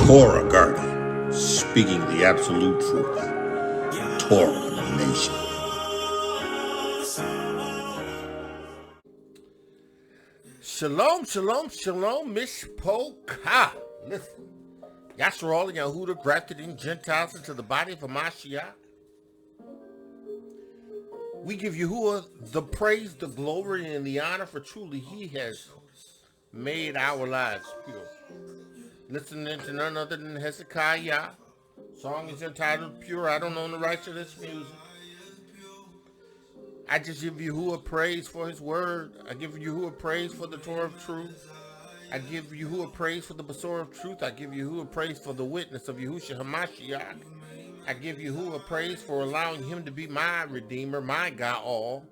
Torah guardian, speaking the absolute truth. Torah nation. Shalom, shalom, shalom, mishpoka. Listen, Yasharal and Yahudah grafted in Gentiles into the body of Mashiach. We give Yahuwah the praise, the glory, and the honor, for truly he has made our lives pure. Listening to none other than Hezekiah. Song is entitled Pure. I don't own the rights to this music. I just give Yahuwah praise for his word. I give Yahuwah praise for the Torah of truth. I give Yahuwah praise for the Besorah of truth. I give Yahuwah praise for the witness of Yahusha Ha'Mashiach. I give Yahuwah praise for allowing him to be my redeemer, my God.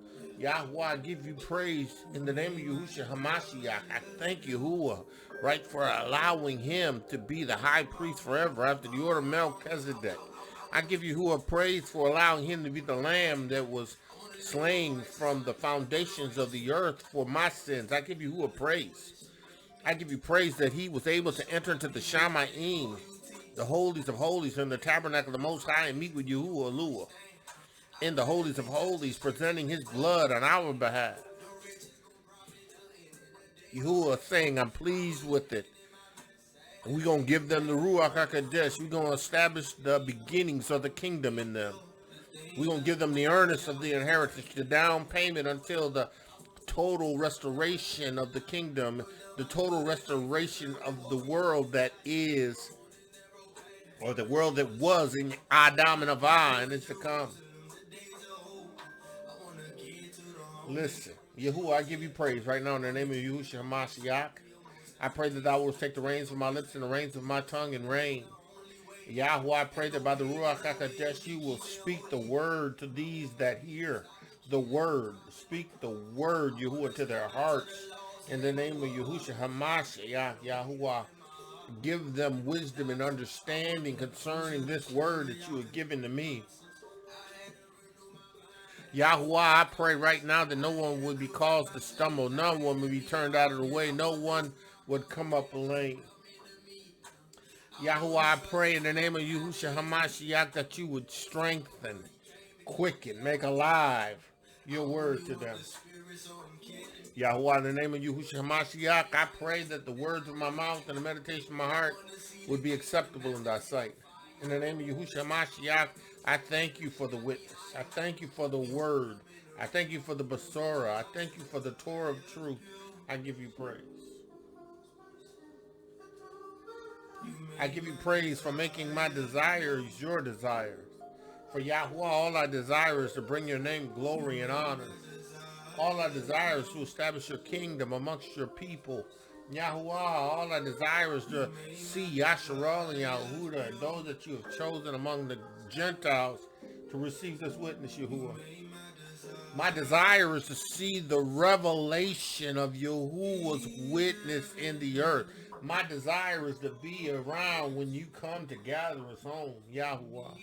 Yahuwah, I give you praise in the name of Yahusha Ha'Mashiach. I thank Yahuwah, right, for allowing him to be the high priest forever after the order of Melchizedek. I give Yahuwah praise for allowing him to be the lamb that was slain from the foundations of the earth for my sins. I give Yahuwah praise. I give you praise that he was able to enter into the Shamayim, the holies of holies, in the tabernacle of the Most High, and meet with Yahuwah Eluah in the holies of holies, presenting his blood on our behalf. Yahuwah saying, I'm pleased with it. And we're going to give them the Ruach Ha'Qodesh. We're going to establish the beginnings of the kingdom in them. We're going to give them the earnest of the inheritance, the down payment until the total restoration of the kingdom, the total restoration of the world that is, or the world that was in Adam and Avah and is to come. Listen, Yahuwah, I give you praise right now in the name of Yahusha Ha'Mashiach. I pray that thou wilt take the reins of my lips and the reins of my tongue and reign. Yahuwah, I pray that by the Ruach Ha'Qodesh you will speak the word to these that hear the word. Speak the word, Yahuwah, to their hearts. In the name of Yahusha Ha'Mashiach, Yahuwah, give them wisdom and understanding concerning this word that you have given to me. Yahuwah, I pray right now that no one would be caused to stumble. No one would be turned out of the way. No one would come up lame. Yahuwah, I pray in the name of Yahusha Ha'Mashiach that you would strengthen, quicken, make alive your word to them. Yahuwah, in the name of Yahusha Ha'Mashiach, I pray that the words of my mouth and the meditation of my heart would be acceptable in thy sight. In the name of Yahushua Ha'Mashiach, I thank you for the witness. I thank you for the word. I thank you for the Besorah. I thank you for the Torah of truth. I give you praise. I give you praise for making my desires your desires. For Yahuwah, all I desire is to bring your name glory and honor. All I desire is to establish your kingdom amongst your people. Yahuwah, all I desire is to see Yasharal and Yahudah and those that you have chosen among the Gentiles to receive this witness, Yahuwah. My desire is to see the revelation of Yahuwah's witness in the earth. My desire is to be around when you come to gather us home, Yahuwah.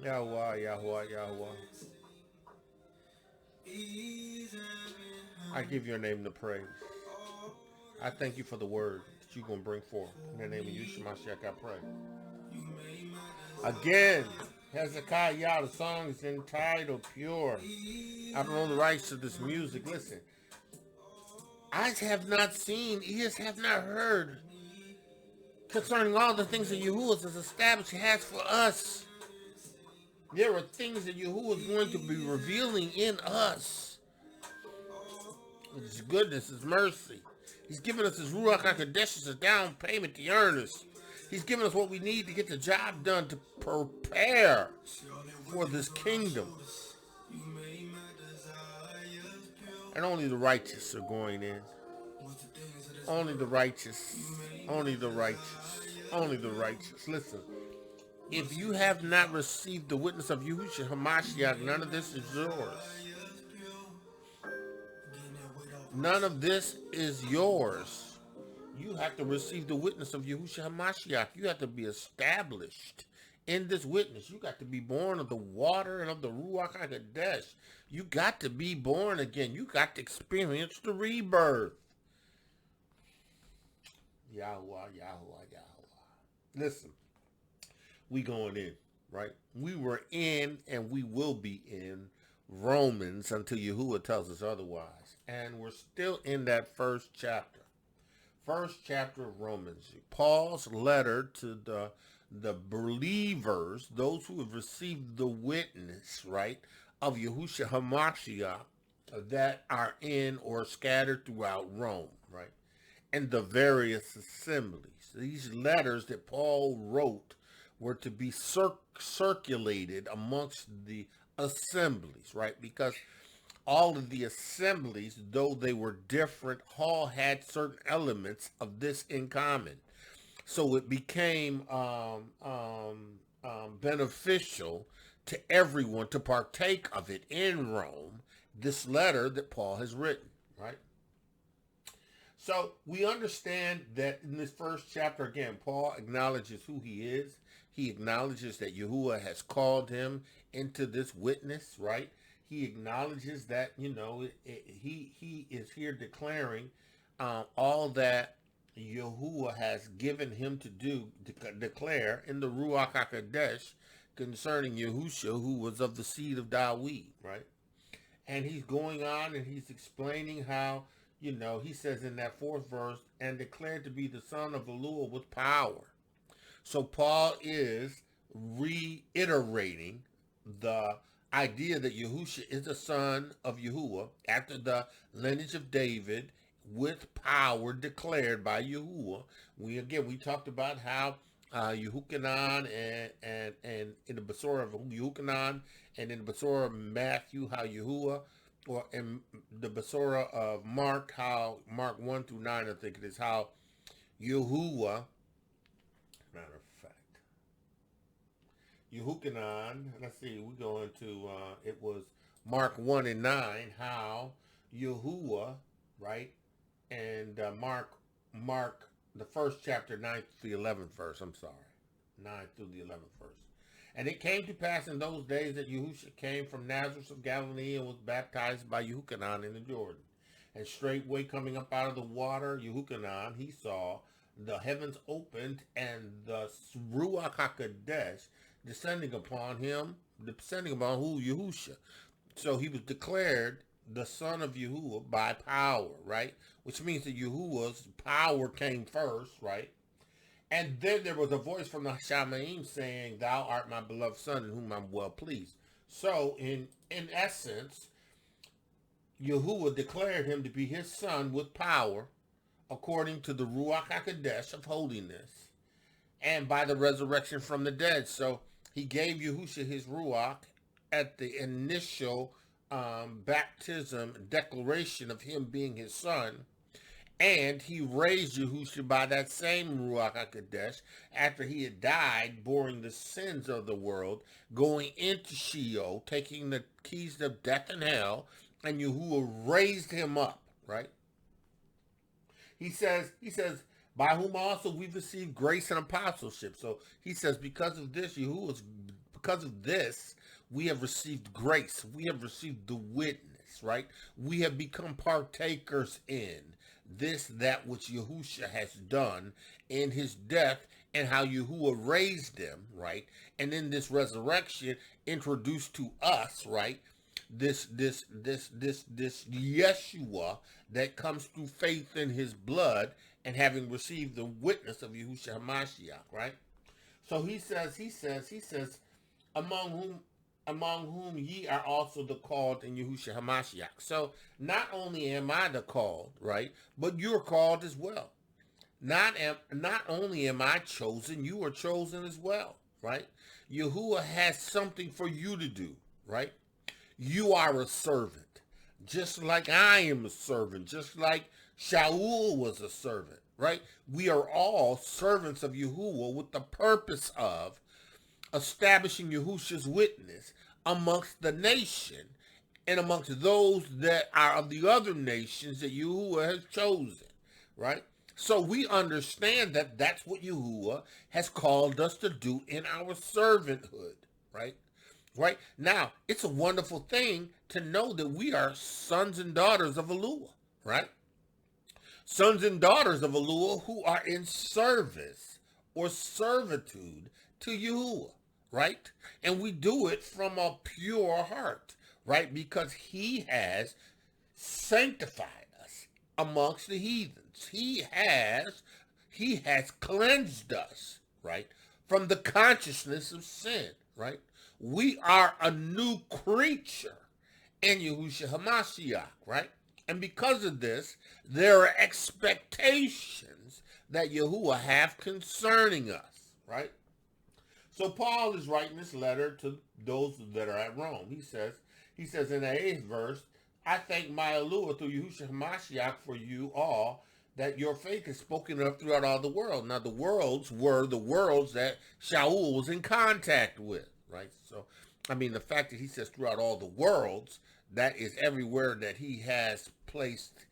Yahuwah, Yahuwah, Yahuwah. I give your name the praise. I thank you for the word that you're going to bring forth. In the name of Yahusha Mashiach, I pray. Again, Hezekiah, the song is entitled Pure. I don't own the rights to this music. Listen. Eyes have not seen, ears have not heard concerning all the things that Yahuwah has established, He has for us. There are things that Yahuwah is going to be revealing in us. His goodness, His mercy. He's given us His Ruach Ha'Qodesh as a down payment, the earnest. He's given us what we need to get the job done to prepare for this kingdom. And only the righteous are going in. Only the righteous. Only the righteous. Only the righteous. Listen. If you have not received the witness of Yahushua Ha'Mashiach, none of this is yours. None of this is yours. You have to receive the witness of Yahushua Ha'Mashiach. You have to be established in this witness. You got to be born of the water and of the Ruach Ha'Qodesh. You got to be born again. You got to experience the rebirth. Yahuah. Listen, we going in, right? We were in and we will be in Romans until Yahuwah tells us otherwise. And we're still in that first chapter. First chapter of Romans. Paul's letter to the believers, those who have received the witness, right, of Yahusha Ha'Mashiach that are in or scattered throughout Rome, right, and the various assemblies. These letters that Paul wrote were to be circulated amongst the assemblies, right, because all of the assemblies, though they were different, all had certain elements of this in common. So it became beneficial to everyone to partake of it in Rome, this letter that Paul has written, right? So we understand that in this first chapter, again, Paul acknowledges who he is. He acknowledges that Yahuwah has called him into this witness, right? He acknowledges that, he is here declaring all that Yahuwah has given him to do, declare in the Ruach Ha'Qodesh concerning Yahusha, who was of the seed of David, right? And he's going on and he's explaining how, he says in that fourth verse, and declared to be the Son of Elohiym with power. So Paul is reiterating the idea that Yahusha is the son of Yahuwah after the lineage of David with power declared by Yahuwah. We talked about how Yehukanan and in the Besorah of Yehukanan and in the Besorah of Matthew, how Yahuwah, or in the Besorah of Mark, how Mark 1 through 9, I think it is, how Yahuwah, matter of fact, Yehukanan, let's see, we go into, it was Mark 1 and 9, how Yahuwah, right, and Mark, the first chapter, 9th to the 11th verse, 9 through the 11th verse. And it came to pass in those days that Yahusha came from Nazareth of Galilee and was baptized by Yehukanan in the Jordan. And straightway coming up out of the water, Yehukanan, he saw the heavens opened and the Ruach Ha'Qodesh descending upon him, who? Yahusha. So he was declared the son of Yahuwah by power, right? Which means that Yahuwah's power came first, right? And then there was a voice from the Yavaniym saying, "Thou art my beloved son in whom I'm well pleased." So in essence, Yahuwah declared him to be his son with power according to the Ruach Ha'Qodesh of holiness and by the resurrection from the dead. So he gave Yahusha his Ruach at the initial baptism declaration of him being his son. And he raised Yahusha by that same Ruach HaQodesh after he had died, bearing the sins of the world, going into Sheol, taking the keys of death and hell, and Yahuwah raised him up, right? He says, by whom also we've received grace and apostleship. So he says, because of this, we have received grace. We have received the witness, right? We have become partakers in that which Yahusha has done in his death and how Yahuwah raised him, right? And in this resurrection introduced to us, right? This Yeshua that comes through faith in his blood and having received the witness of Yahushua Ha'Mashiach, right? So he says, among whom ye are also the called in Yahushua Ha'Mashiach. So not only am I the called, right, but you're called as well. Not only am I chosen, you are chosen as well, right? Yahuwah has something for you to do, right? You are a servant, just like I am a servant, just like Shaul was a servant, right? We are all servants of Yahuwah with the purpose of establishing Yahusha's witness amongst the nation and amongst those that are of the other nations that Yahuwah has chosen, right? So we understand that that's what Yahuwah has called us to do in our servanthood, right? Right? Now, it's a wonderful thing to know that we are sons and daughters of Elohiym, right? Sons and daughters of Elohiym who are in service or servitude to Yahuwah, right? And we do it from a pure heart, right? Because he has sanctified us amongst the heathens. He has cleansed us, right? From the consciousness of sin, right? We are a new creature in Yahusha Ha'Mashiach, right? And because of this, there are expectations that Yahuwah have concerning us, right? So Paul is writing this letter to those that are at Rome. He says in the 8th verse, I thank my Elohiym through Yahusha Ha'Mashiach for you all, that your faith is spoken of throughout all the world. Now the worlds were the worlds that Shaul was in contact with, right? So, I mean, the fact that he says throughout all the worlds, that is everywhere that he has placed,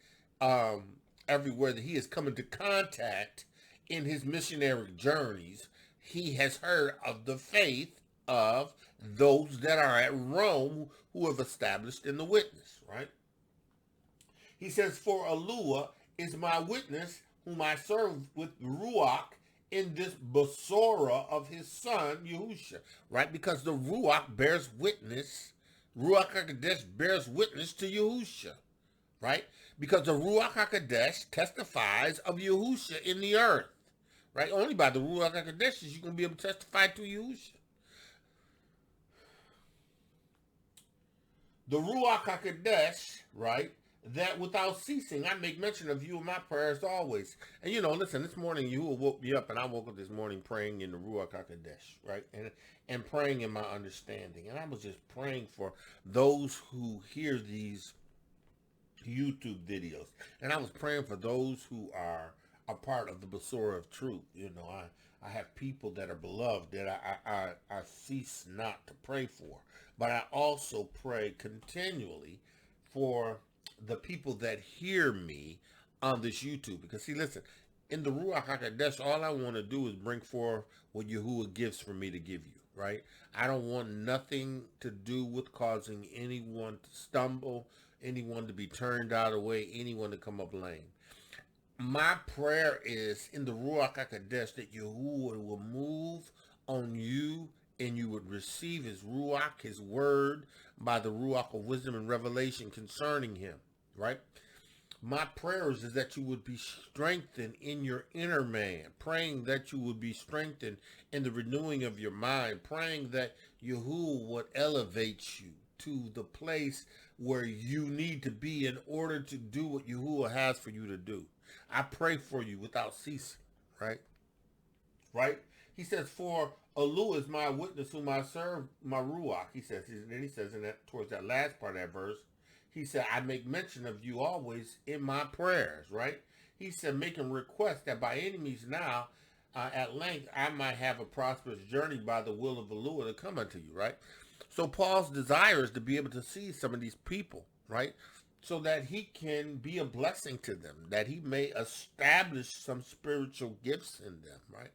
everywhere that he has come into contact in his missionary journeys, he has heard of the faith of those that are at Rome who have established in the witness, right? He says, for Elohiym is my witness, whom I serve with Ruach in this Besorah of his son Yahusha, right? Because the Ruach bears witness, Ruach Ha'Qodesh bears witness to Yahusha, right? Because the Ruach Ha'Qodesh testifies of Yahusha in the earth, right? Only by the Ruach Ha'Qodesh is you going to be able to testify to Yahusha. The Ruach Ha'Qodesh, right? That without ceasing, I make mention of you in my prayers always. And listen, this morning you woke me up, and I woke up this morning praying in the Ruach Ha'Qodesh, right? And praying in my understanding. And I was just praying for those who hear these YouTube videos. And I was praying for those who are a part of the Besorah of truth. I have people that are beloved that I cease not to pray for. But I also pray continually for the people that hear me on this YouTube. Because see, listen, in the Ruach HaQodesh, all I want to do is bring forth what Yahuwah gives for me to give you, right? I don't want nothing to do with causing anyone to stumble, anyone to be turned out of the way, anyone to come up lame. My prayer is in the Ruach HaQodesh that Yahuwah will move on you and you would receive his Ruach, his word, by the Ruach of wisdom and revelation concerning him, right? My prayers is that you would be strengthened in your inner man, praying that you would be strengthened in the renewing of your mind, praying that Yahuwah would elevate you to the place where you need to be in order to do what Yahuwah has for you to do. I pray for you without ceasing, right? Right? He says, for Elohiym is my witness whom I serve, my Ruach. He says in that, towards that last part of that verse, he said, I make mention of you always in my prayers, right? He said, making request that by any means now, at length, I might have a prosperous journey by the will of Elohiym to come unto you, right? So Paul's desire is to be able to see some of these people, right? So that he can be a blessing to them, that he may establish some spiritual gifts in them, right?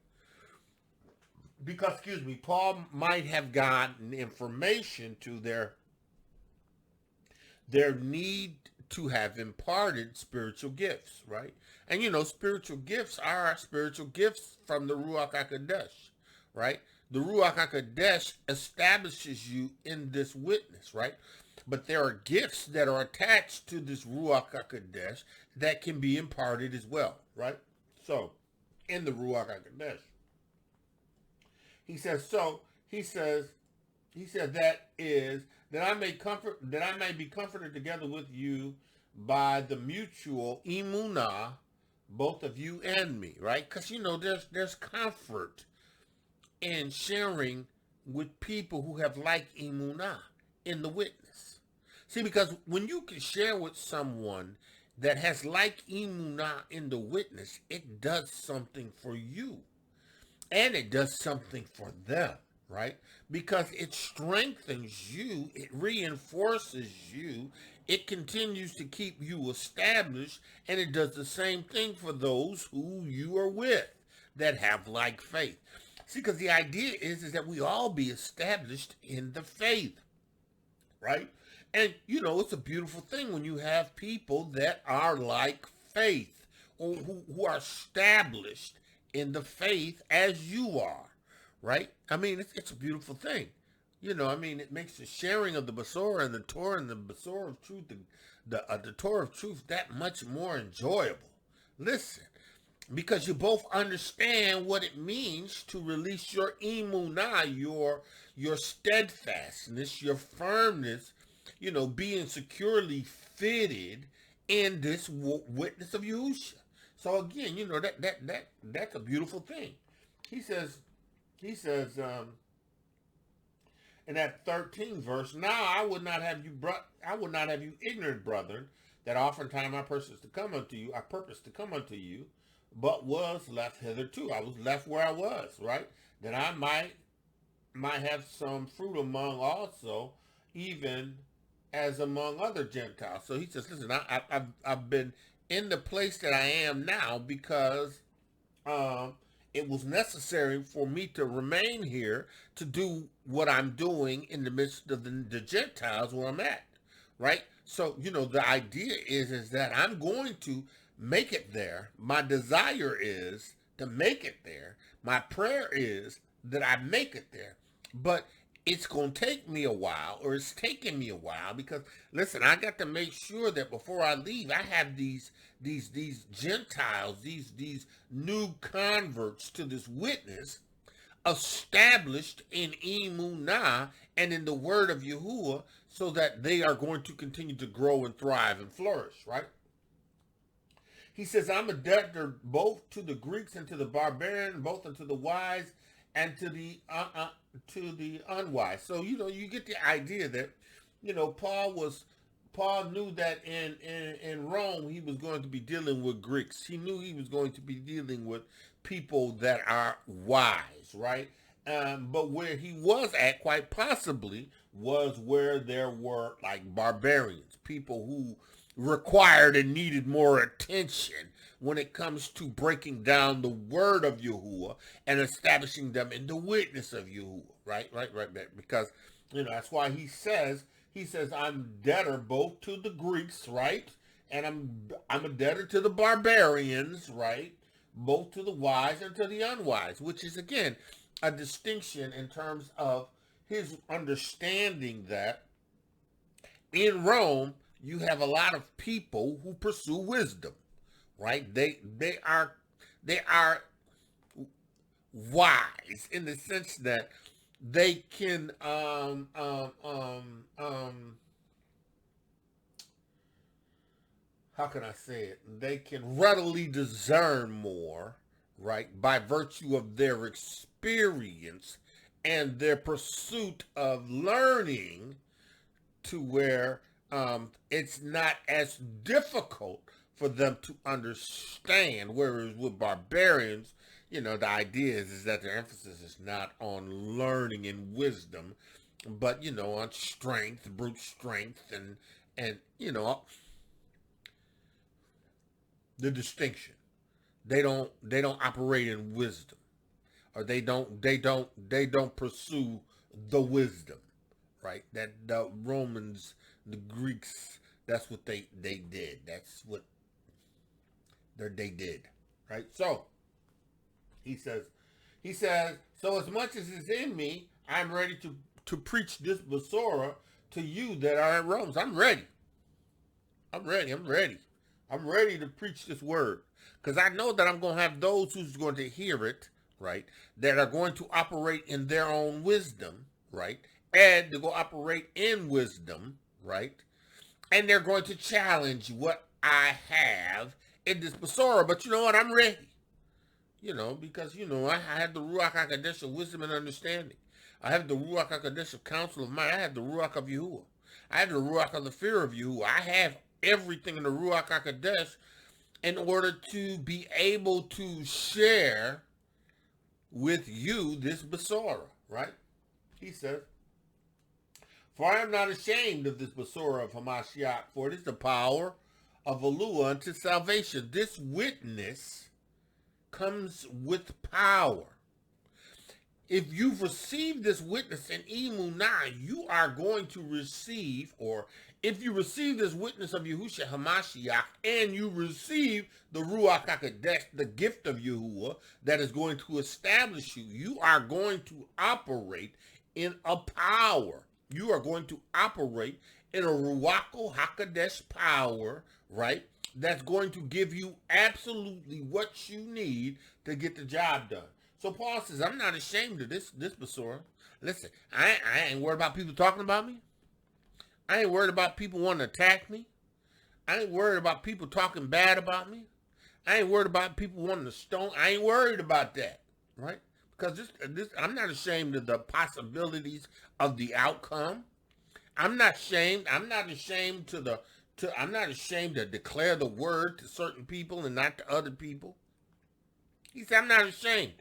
Because, Paul might have gotten information to their need to have imparted spiritual gifts, right? And spiritual gifts are spiritual gifts from the Ruach HaQodesh, right? The Ruach HaQodesh establishes you in this witness, right? But there are gifts that are attached to this Ruach HaQodesh that can be imparted as well, right? So, in the Ruach HaQodesh, he says that I may be comforted together with you by the mutual emunah, both of you and me, right? Because there's comfort in sharing with people who have like emunah in the witness. See, because when you can share with someone that has like emunah in the witness, it does something for you. And it does something for them, right? Because it strengthens you, it reinforces you it continues to keep you established, and it does the same thing for those who you are with that have like faith. See, because the idea is that we all be established in the faith, right? And, it's a beautiful thing when you have people that are like faith, or who are established in the faith as you are, right? I mean, it's a beautiful thing. It makes the sharing of the Besorah and the Torah and the Besorah of truth, the Torah of truth, that much more enjoyable. Listen, because you both understand what it means to release your emunah, your steadfastness, your firmness, being securely fitted in this witness of Yahusha. So again, that's a beautiful thing. He says, in that 13th verse, now I would not have you ignorant, brethren, that oftentimes I purpose to come unto you, but was left hitherto. I was left where I was, right? That I might have some fruit among also, even as among other Gentiles. So he says, listen, I've been in the place that I am now because it was necessary for me to remain here to do what I'm doing in the midst of the Gentiles where I'm at, right? So, the idea is that I'm going to make it there. My desire is to make it there. My prayer is that I make it there. But it's going to take me a while, or it's taking me a while, because, listen, I got to make sure that before I leave, I have these Gentiles, these new converts to this witness established in emunah and in the word of Yahuwah, so that they are going to continue to grow and thrive and flourish, right? He says, I'm a debtor both to the Greeks and to the barbarians, both unto the wise and to the unwise. So, you get the idea that, Paul knew that in Rome, he was going to be dealing with Greeks. He knew he was going to be dealing with people that are wise, right? But where he was at, quite possibly, was where there were like barbarians, people who required and needed more attention when it comes to breaking down the word of Yahuwah and establishing them in the witness of Yahuwah, right? Because, that's why he says, I'm debtor both to the Greeks, right? And I'm a debtor to the barbarians, right? Both to the wise and to the unwise, which is, again, a distinction in terms of his understanding that in Rome, you have a lot of people who pursue wisdom, right? They are wise in the sense that they can how can I say it? They can readily discern more, right, by virtue of their experience and their pursuit of learning, to where it's not as difficult for them to understand. Whereas with barbarians, the idea is that their emphasis is not on learning and wisdom, but, on strength, brute strength, and the distinction. They don't operate in wisdom, or they don't pursue the wisdom, right? That the Romans, the Greeks, that's what they did. That's what they did, right? So he says, so as much as is in me, I'm ready to preach this Besorah to you that are in Rome. I'm ready. I'm ready to preach this word, because I know that I'm going to have those who's going to hear it, right, that are going to operate in their own wisdom, right, and to go operate in wisdom, right, and they're going to challenge what I have in this Besorah. But you know what? I'm ready. Because, I have the Ruach Ha'Qodesh of wisdom and understanding. I have the Ruach Ha'Qodesh of counsel of mind. I have the Ruach of Yahuwah. I have the Ruach of the fear of Yahuwah. I have everything in the Ruach Ha'Qodesh in order to be able to share with you this Besorah, right? He says, For I am not ashamed of this Besorah of Mashiach, for it is the power of Elohiym unto salvation. This witness comes with power. If you've received this witness in Emunah, you are going to receive, or if you receive this witness of Yahusha Ha'Mashiach and you receive the Ruach Ha'Qodesh, the gift of Yahuwah that is going to establish you, you are going to operate in a power. You are going to operate in a Ruach Ha'Qodesh power, right? That's going to give you absolutely what you need to get the job done. So Paul says, I'm not ashamed of this Besorah. Listen, I ain't worried about people talking about me. I ain't worried about people wanting to attack me. I ain't worried about people talking bad about me. I ain't worried about people wanting to stone. I ain't worried about that, right? Because this I'm not ashamed of the possibilities of the outcome. I'm not ashamed. I'm not ashamed I'm not ashamed to declare the word to certain people and not to other people. He said, I'm not ashamed.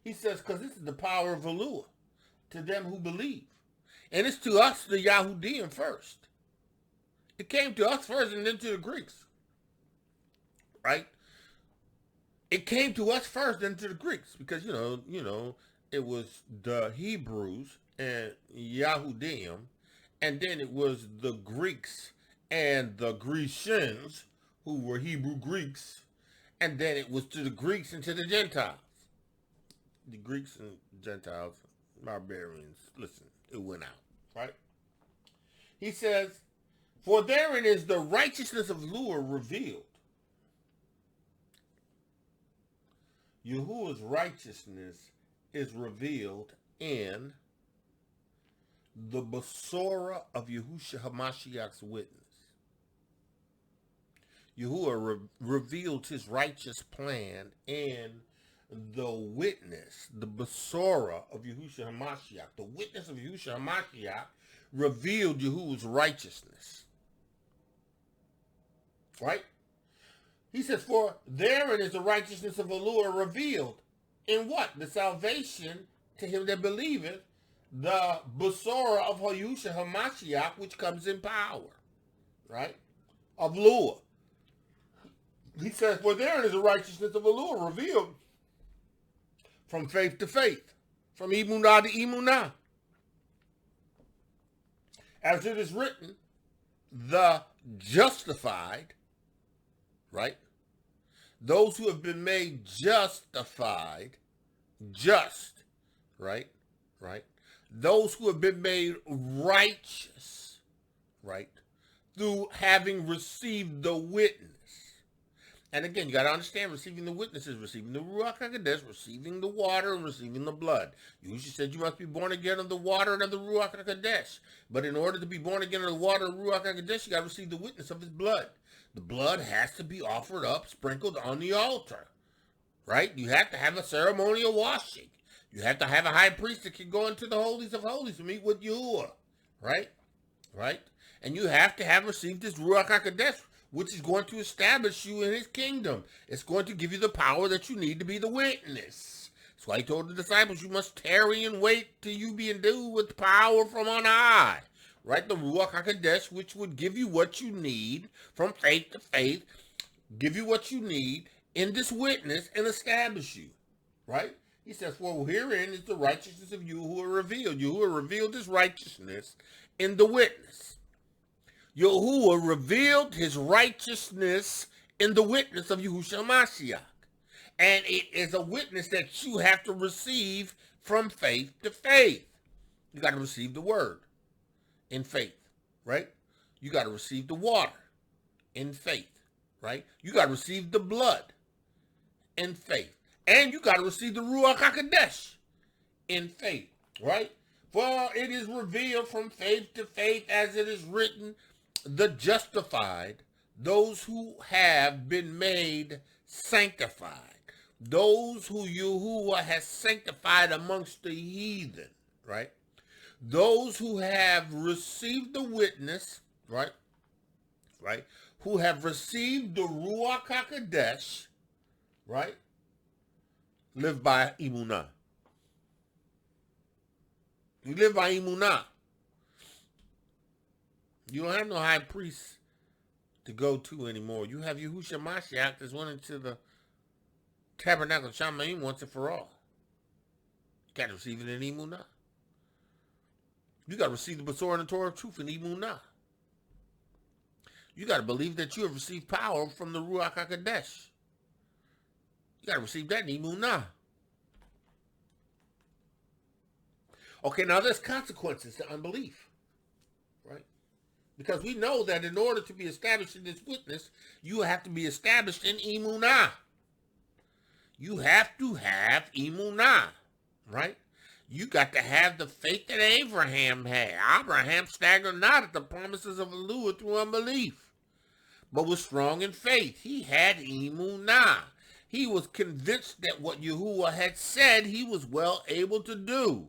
He says, because this is the power of Elohiym to them who believe. And it's to us, the Yahudiy, first. It came to us first and then to the Greeks. Right? It came to us first, then to the Greeks. Because, you know, it was the Hebrews and Yahudim. And then it was the Greeks and the Grecians, who were Hebrew Greeks. And then it was to the Greeks and to the Gentiles. The Greeks and Gentiles, Barbarians, listen, it went out, right? He says, for therein is the righteousness of Elohiym revealed. Yahuwah's righteousness is revealed in the Besorah of Yahusha Ha'Mashiach's witness. Yahuwah revealed his righteous plan in the witness, the Besorah of Yahusha Ha'Mashiach. The witness of Yahusha Ha'Mashiach revealed Yahuwah's righteousness. Right? He says, for therein is the righteousness of Elohiym revealed. In what? The salvation to him that believeth, the Besorah of Yahusha Ha'Mashiach, which comes in power. Right? Of Elohiym. He says, for therein is the righteousness of Elohiym revealed from faith to faith, from Emunah to Emunah. As it is written, the justified, right? Those who have been made justified, just, right? Those who have been made righteous, right? Through having received the witness. And again, you got to understand, receiving the witness is receiving the Ruach Ha'Qodesh, receiving the water, and receiving the blood. Yahushua said you must be born again of the water and of the Ruach Ha'Qodesh. But in order to be born again of the water and the Ruach Ha'Qodesh, you got to receive the witness of his blood. The blood has to be offered up, sprinkled on the altar, right? You have to have a ceremonial washing. You have to have a high priest that can go into the holies of holies to meet with Yahuwah, right? And you have to have received this Ruach Ha'Qodesh, which is going to establish you in his kingdom. It's going to give you the power that you need to be the witness. That's why he told the disciples, you must tarry and wait till you be endued with power from on high. Right? The Ruach Ha'Qodesh, which would give you what you need from faith to faith, give you what you need in this witness and establish you. Right? He says, well, herein is the righteousness of you who are revealed. You who are revealed his righteousness in the witness. Yahuwah revealed his righteousness in the witness of Yahusha Ha'Mashiach. And it is a witness that you have to receive from faith to faith. You got to receive the word in faith, right? You got to receive the water in faith, right? You got to receive the blood in faith. And you got to receive the Ruach Ha'Qodesh in faith, right? For it is revealed from faith to faith, as it is written, the justified, those who have been made sanctified, those who Yahuwah has sanctified amongst the heathen, right? Those who have received the witness, right? Who have received the Ruach Ha'Qodesh, right? Live by Emunah. You live by Emunah. You don't have no high priest to go to anymore. You have Yahusha Mashiach that's went into the tabernacle of Shamayim once and for all. You got to receive it in Emunah. You got to receive the Besorah and the Torah of truth in Emunah. You got to believe that you have received power from the Ruach Ha'Qodesh. You got to receive that in Emunah. Okay, now there's consequences to unbelief, right? Because we know that in order to be established in this witness, you have to be established in Emunah. You have to have Emunah, right? You got to have the faith that Abraham had. Abraham staggered not at the promises of Elohiym through unbelief, but was strong in faith. He had Emunah. He was convinced that what Yahuwah had said he was well able to do.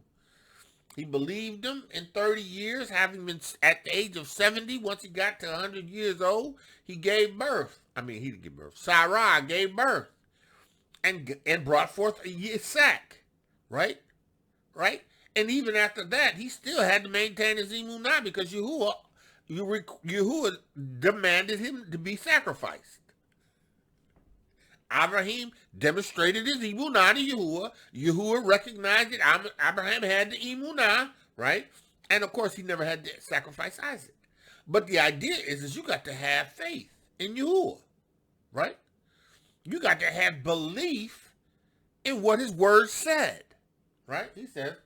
He believed him in 30 years, having been at the age of 70. Once he got to 100 years old, he gave birth. I mean, he didn't give birth. Sarah gave birth and brought forth a Yitzhak, right? Right? And even after that, he still had to maintain his Emunah because Yahuwah demanded him to be sacrificed. Abraham demonstrated his Emunah to Yahuwah. Yahuwah recognized that Abraham had the Emunah, right? And of course, he never had to sacrifice Isaac. But the idea is you got to have faith in Yahuwah, right? You got to have belief in what his word said, right? He said,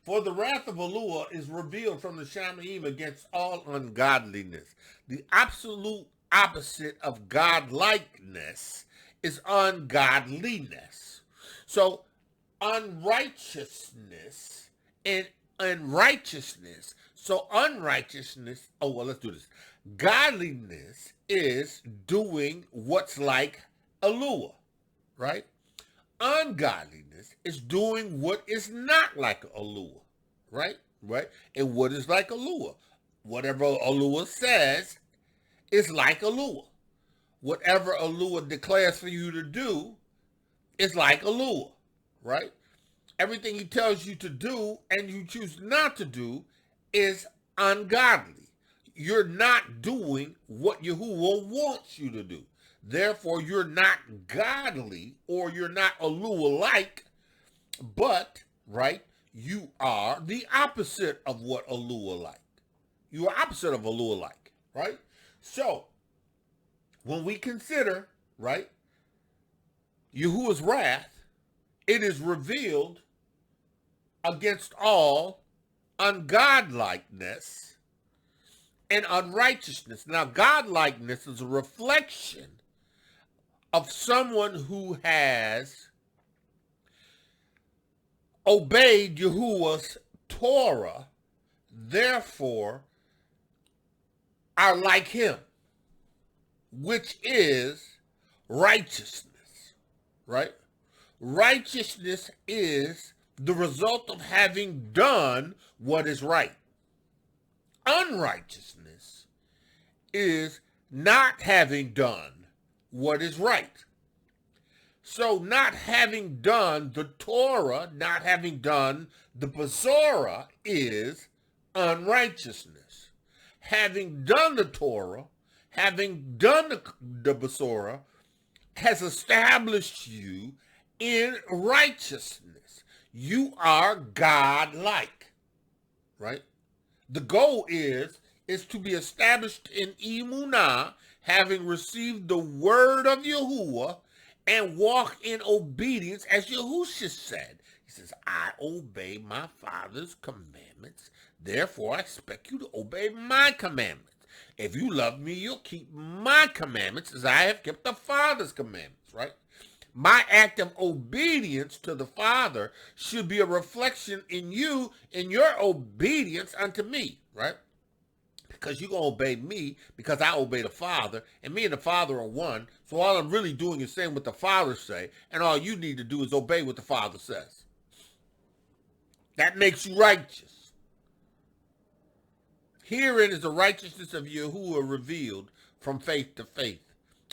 for the wrath of Elohiym is revealed from the Shamayim against all ungodliness. The absolute opposite of godlikeness is ungodliness. So unrighteousness and unrighteousness. So unrighteousness, let's do this. Godliness is doing what's like Elohiym, right? Ungodliness is doing what is not like Elohiym, right? Right? And what is like Elohiym? Whatever Elohiym says is like Elohiym. Whatever Elohiym declares for you to do is like Elohiym, right? Everything he tells you to do and you choose not to do is ungodly. You're not doing what Yahuwah wants you to do. Therefore, you're not godly or you're not Elohiym-like, but, right, you are the opposite of what Elohiym-like. You are opposite of Elohiym-like, right? So, when we consider, right, Yahuwah's wrath, it is revealed against all ungodlikeness and unrighteousness. Now, godlikeness is a reflection of someone who has obeyed Yahuwah's Torah, therefore are like him, which is righteousness, right? Righteousness is the result of having done what is right. Unrighteousness is not having done what is right. So not having done the Torah, not having done the Besorah is unrighteousness. Having done the Torah, having done the Besorah, has established you in righteousness. You are God-like, right? The goal is to be established in Emunah, having received the word of Yahuwah, and walk in obedience, as Yahusha said. He says, I obey my Father's commandments, therefore I expect you to obey my commandments. If you love me, you'll keep my commandments as I have kept the Father's commandments, right? My act of obedience to the Father should be a reflection in you, in your obedience unto me, right? Because you're going to obey me because I obey the Father, and me and the Father are one. So all I'm really doing is saying what the Father say, and all you need to do is obey what the Father says. That makes you righteous. Herein is the righteousness of Yahuwah revealed from faith to faith.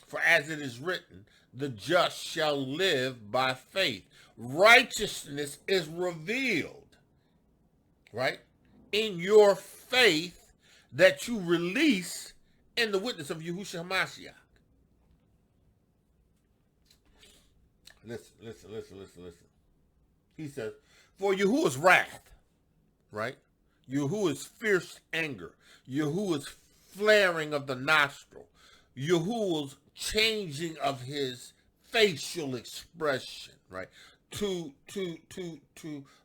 For as it is written, the just shall live by faith. Righteousness is revealed, right, in your faith that you release in the witness of Yahusha Ha'Mashiach. Listen. He says, for Yahuwah's wrath, right? Yahuwah's fierce anger, Yahuwah's flaring of the nostril, Yahuwah's changing of his facial expression, right? To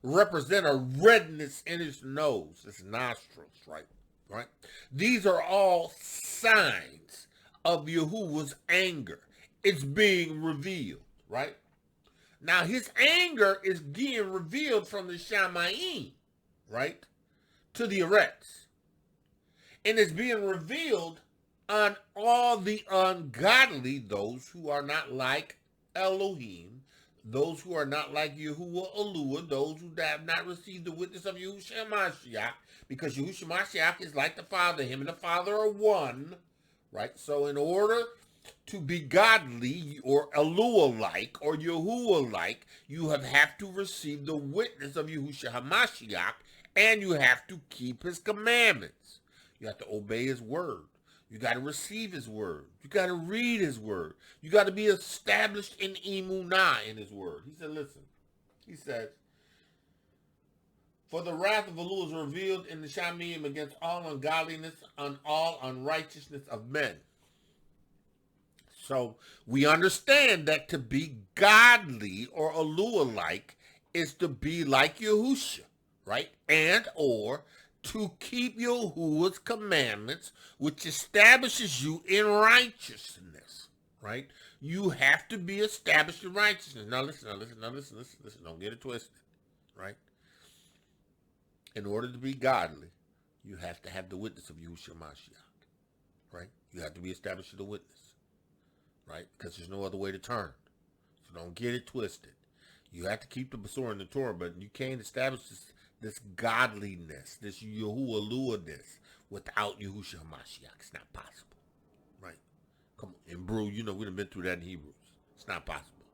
represent a redness in his nose, his nostrils, right? Right? These are all signs of Yahuwah's anger. It's being revealed, right? Now, his anger is being revealed from the Shamayim, right, to the Eretz. And it's being revealed on all the ungodly, those who are not like Elohim, those who are not like Yahuwah Elohiym, those who have not received the witness of Yahusha Ha'Mashiach, because Yahusha Ha'Mashiach is like the Father. Him and the Father are one, right? So in order to be godly or Eloah-like or Yahuwah-like, you have to receive the witness of Yahusha Ha'Mashiach, and you have to keep his commandments. You have to obey his word. You got to receive his word. You got to read his word. You got to be established in emunah in his word. He said, listen, he said, for the wrath of Eloah is revealed in the Shamayim against all ungodliness and all unrighteousness of men. So we understand that to be godly or Eloah-like is to be like Yahusha, right? And or to keep Yahuwah's commandments, which establishes you in righteousness, right? You have to be established in righteousness. Now listen. Don't get it twisted, right? In order to be godly, you have to have the witness of Yahushua Ha'Mashiach, right? You have to be established in the witness, right? Because there's no other way to turn. So don't get it twisted. You have to keep the Besorah and the Torah, but you can't establish this godliness, this Yahuwah-ness without Yahushua Ha'Mashiach. It's not possible, right? Come on, and bro, you know we done been through that in Hebrews. It's not possible.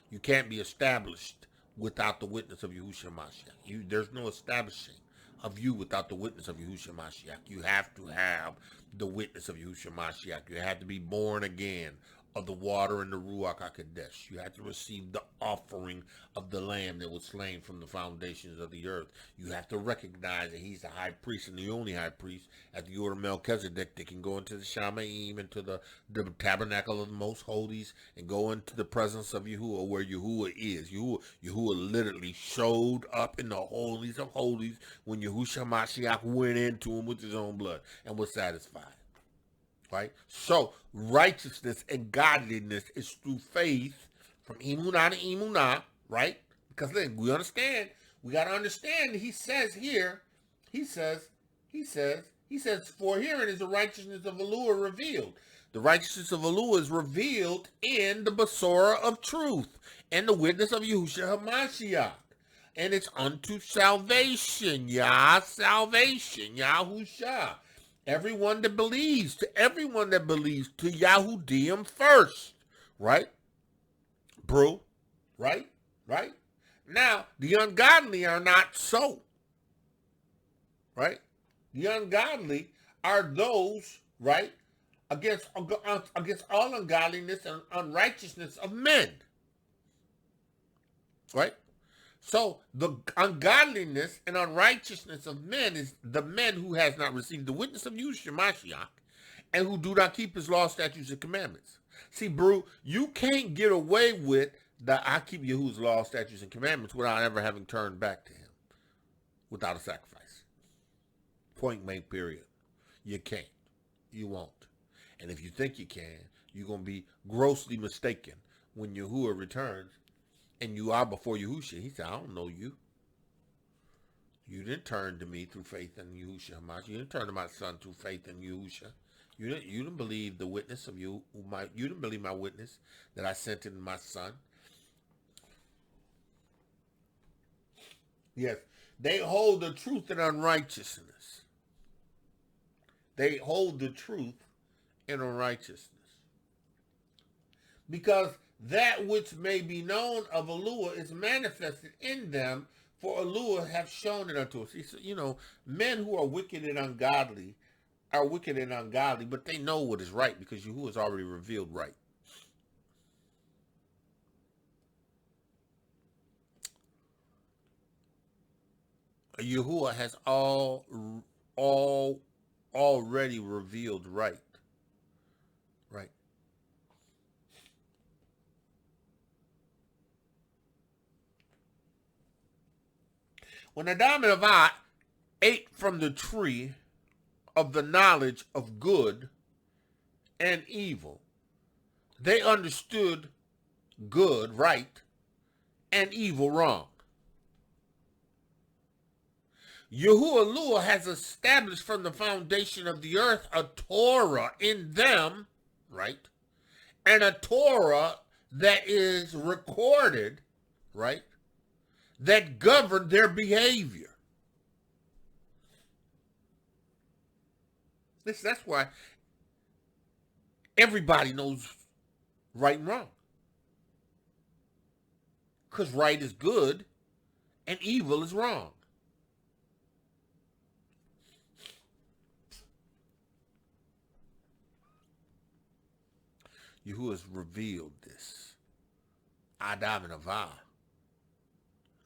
You can't be established without the witness of Yahushua Ha'Mashiach. There's no establishing of you without the witness of Yahushua Ha'Mashiach. You have to have the witness of Yahushua Ha'Mashiach. You have to be born again of the water and the Ruach Ha'Qodesh. You have to receive the offering of the Lamb that was slain from the foundations of the earth. You have to recognize that he's the high priest and the only high priest at the order of Melchizedek that can go into the Shamayim, into the tabernacle of the most holies, and go into the presence of Yahuwah where Yahuwah is. Yahuwah literally showed up in the holies of holies when Yahushua Ha'Mashiach went into him with his own blood and was satisfied. Right? So, righteousness and godliness is through faith from emunah to emunah, right? Because then we understand, we got to understand, he says here, he says, for herein is the righteousness of Eloah revealed. The righteousness of Eloah is revealed in the Besorah of truth and the witness of Yahusha Ha'Mashiach. And it's unto salvation, salvation, Yahusha. Everyone that believes, to Yahudim first, right? Bro, right? Now, the ungodly are not so, right? The ungodly are those, right, against all ungodliness and unrighteousness of men, right? So the ungodliness and unrighteousness of men is the men who has not received the witness of Yahusha Ha'Mashiach and who do not keep his law, statutes, and commandments. See, bro, you can't get away with I keep Yahuwah's law, statutes, and commandments without ever having turned back to him, without a sacrifice. Point blank, period. You can't. You won't. And if you think you can, you're going to be grossly mistaken when Yahuwah returns and you are before Yahusha. He said, I don't know you. You didn't turn to me through faith in Yahusha Ha'Mashiach. You didn't turn to my son through faith in Yahusha. You didn't believe the witness of you didn't believe my witness that I sent in my son. Yes, they hold the truth in unrighteousness. They hold the truth in unrighteousness. Because that which may be known of Eloah is manifested in them, for Eloah hath shown it unto us. You know, men who are wicked and ungodly are wicked and ungodly, but they know what is right because Yahuwah has already revealed right. Yahuwah has already revealed right. Right. When Adam and Ava ate from the tree of the knowledge of good and evil, they understood good, right, and evil, wrong. Yahuwah has established from the foundation of the earth a Torah in them, right, and a Torah that is recorded, right, that govern their behavior. That's why everybody knows right and wrong. Because right is good and evil is wrong. Yahuwah has revealed this. Adam and Ava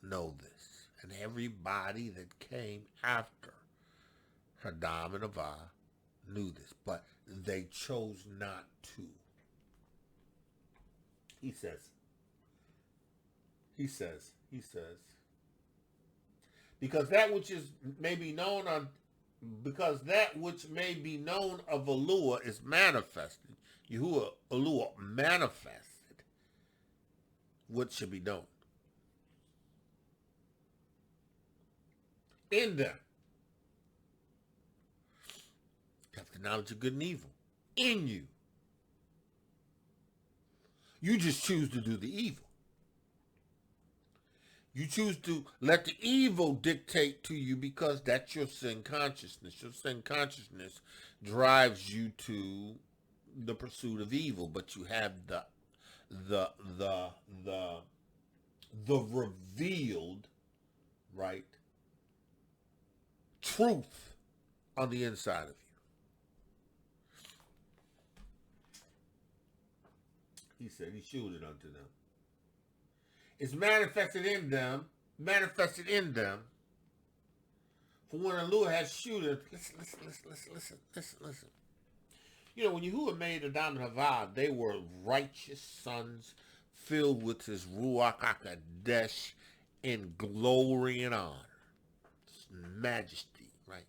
know this. And everybody that came after Adam and Ava knew this. But they chose not to. He says, because that which may be known of Eloah is manifested. Eloah manifested what should be known in them. That's the knowledge of good and evil in you. You just choose to do the evil. You choose to let the evil dictate to you because that's your sin consciousness. Your sin consciousness drives you to the pursuit of evil, but you have the revealed, right, truth on the inside of you. He said he shewed it unto them. It's manifested in them. For when Eloah has shewed it, listen. You know, when Yahuwah made Adam and Hava, they were righteous sons filled with his Ruach Ha'Qodesh in glory and honor. Majesty, right?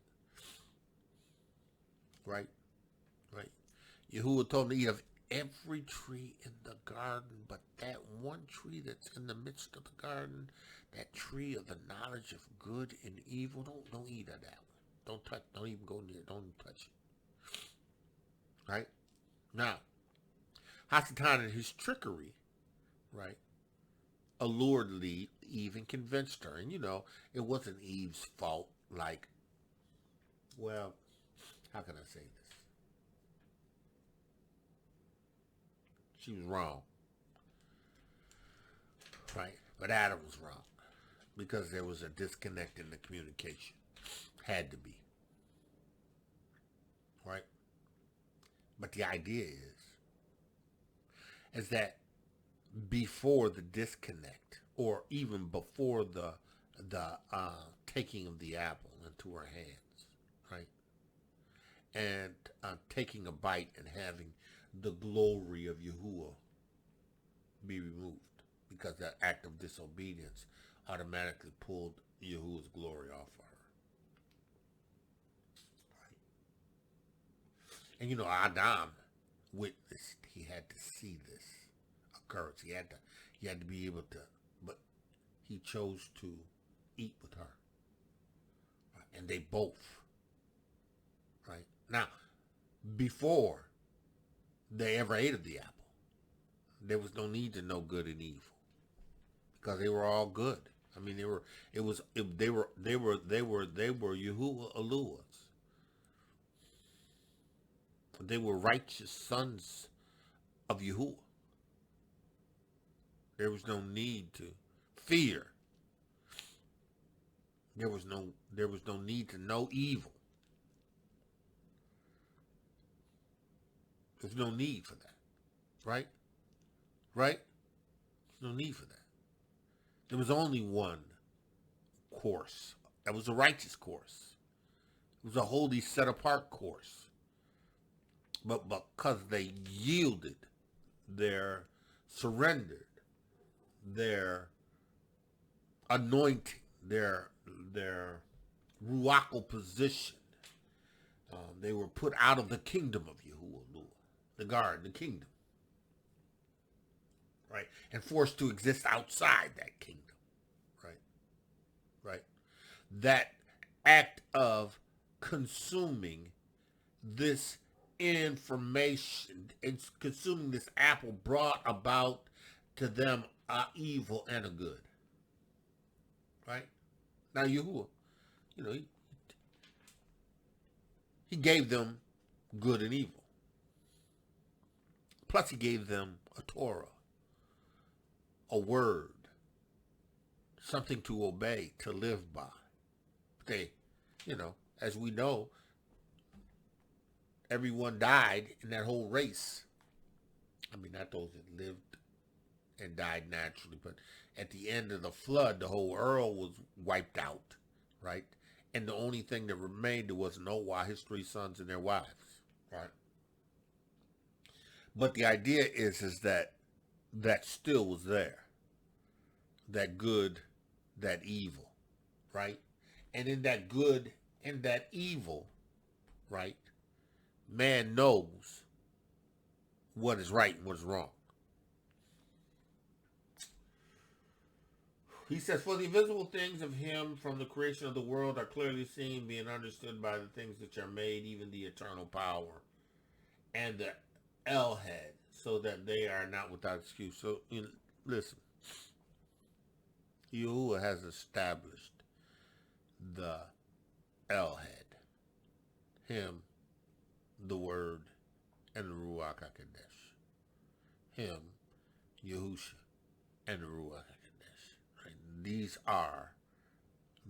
Yahuwah told them to eat of every tree in the garden, but that one tree that's in the midst of the garden, that tree of the knowledge of good and evil, don't eat of that one. Don't even go near it. Don't even touch it. Right? Now, Hasatan and his trickery, right, allured Eve and convinced her. And you know, it wasn't Eve's fault. Like, well, how can I say this? She was wrong. Right? But Adam was wrong. Because there was a disconnect in the communication. Had to be. Right? But the idea is that before the disconnect, or even before the taking of the apple into her hands, right? And taking a bite and having the glory of Yahuwah be removed, because that act of disobedience automatically pulled Yahuwah's glory off of her. Right? And you know, Adam witnessed, he had to see this occurrence. He had to be able to, but he chose to eat with her. Right? And they both, right? Now, before they ever ate of the apple, there was no need to know good and evil, because they were all good. I mean, they were Yahuwah Elohim's. They were righteous sons of Yahuwah. There was no need to fear. There was no need to know evil. There's no need for that, right? Right? There's no need for that. There was only one course. That was a righteous course. It was a holy, set-apart course. But because they yielded, surrendered, their anointing, their Ruach position, they were put out of the kingdom of Yahuwah, the kingdom, right, and forced to exist outside that kingdom, right. That act of consuming this information and consuming this apple brought about to them a evil and a good, right? Now Yahuwah, he gave them good and evil. Plus he gave them a Torah, a word, something to obey, to live by. They, as we know, everyone died in that whole race. I mean, not those that lived and died naturally, but at the end of the flood, the whole world was wiped out, right? And the only thing that remained was Noah, his 3 sons, and their wives, right? But the idea is that still was there. That good, that evil, right? And in that good and that evil, right, man knows what is right and what is wrong. He says, for the invisible things of him from the creation of the world are clearly seen, being understood by the things which are made, even the eternal power and the Elhead, so that they are not without excuse. So, listen, Yahuwah has established the Elhead, him, the Word, and the Ruach Ha'Qodesh. Him, Yahusha, and the Ruach Ha'Qodesh. Right? These are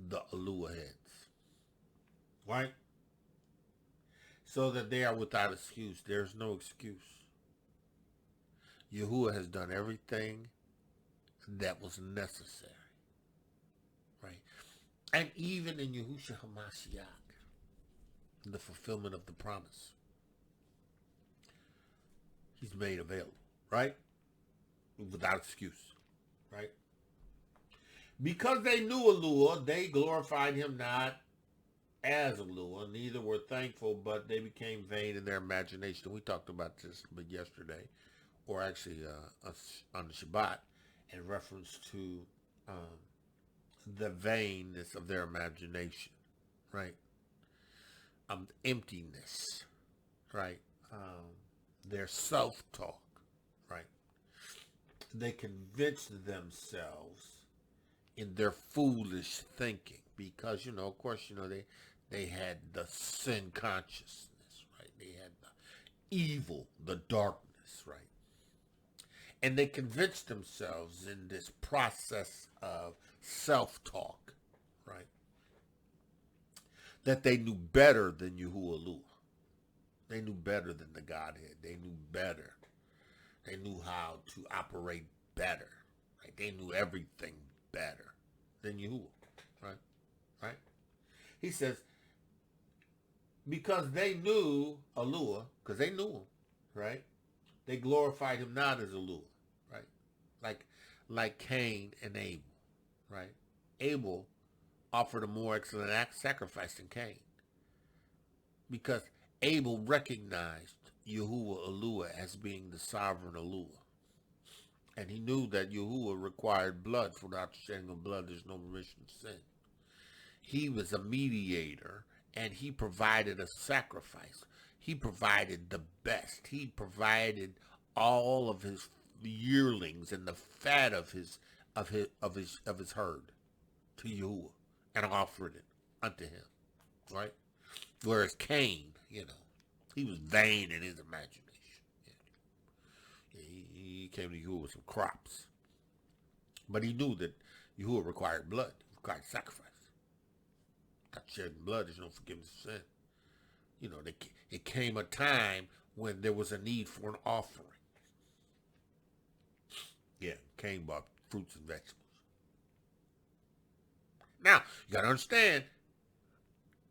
the Elohims. Right? So that they are without excuse. There's no excuse. Yahuwah has done everything that was necessary. Right? And even in Yahusha Ha'Mashiach, the fulfillment of the promise, he's made available, right? Without excuse, right? Because they knew Eloah, they glorified him not as Eloah, neither were thankful, but they became vain in their imagination. We talked about this yesterday, or actually on the Shabbat, in reference to the vainness of their imagination, right? Emptiness, right? Their self-talk, right? They convinced themselves in their foolish thinking because, of course, they had the sin consciousness, right? They had the evil, the darkness, right? And they convinced themselves in this process of self-talk, right, that they knew better than Yahuwah. They knew better than the Godhead. They knew better. They knew how to operate better. Right? They knew everything better than Yahuwah. Right? He says, because they knew Eloah, because they knew him, right? They glorified him not as Eloah, right? Like Cain and Abel, right? Abel offered a more excellent sacrifice than Cain, because Abel recognized Yahuwah Eloah as being the sovereign Eloah. And he knew that Yahuwah required blood. For without the shedding of blood, there's no remission of sin. He was a mediator, and he provided a sacrifice. He provided the best. He provided all of his yearlings and the fat of his herd to Yahuwah and offered it unto him, right? Whereas Cain, he was vain in his imagination. He came to Yahuwah with some crops. But he knew that Yahuwah required blood, required sacrifice. Without shedding blood, there's no forgiveness of sin. It came a time when there was a need for an offering. Yeah, Cain bought fruits and vegetables. Now, you got to understand,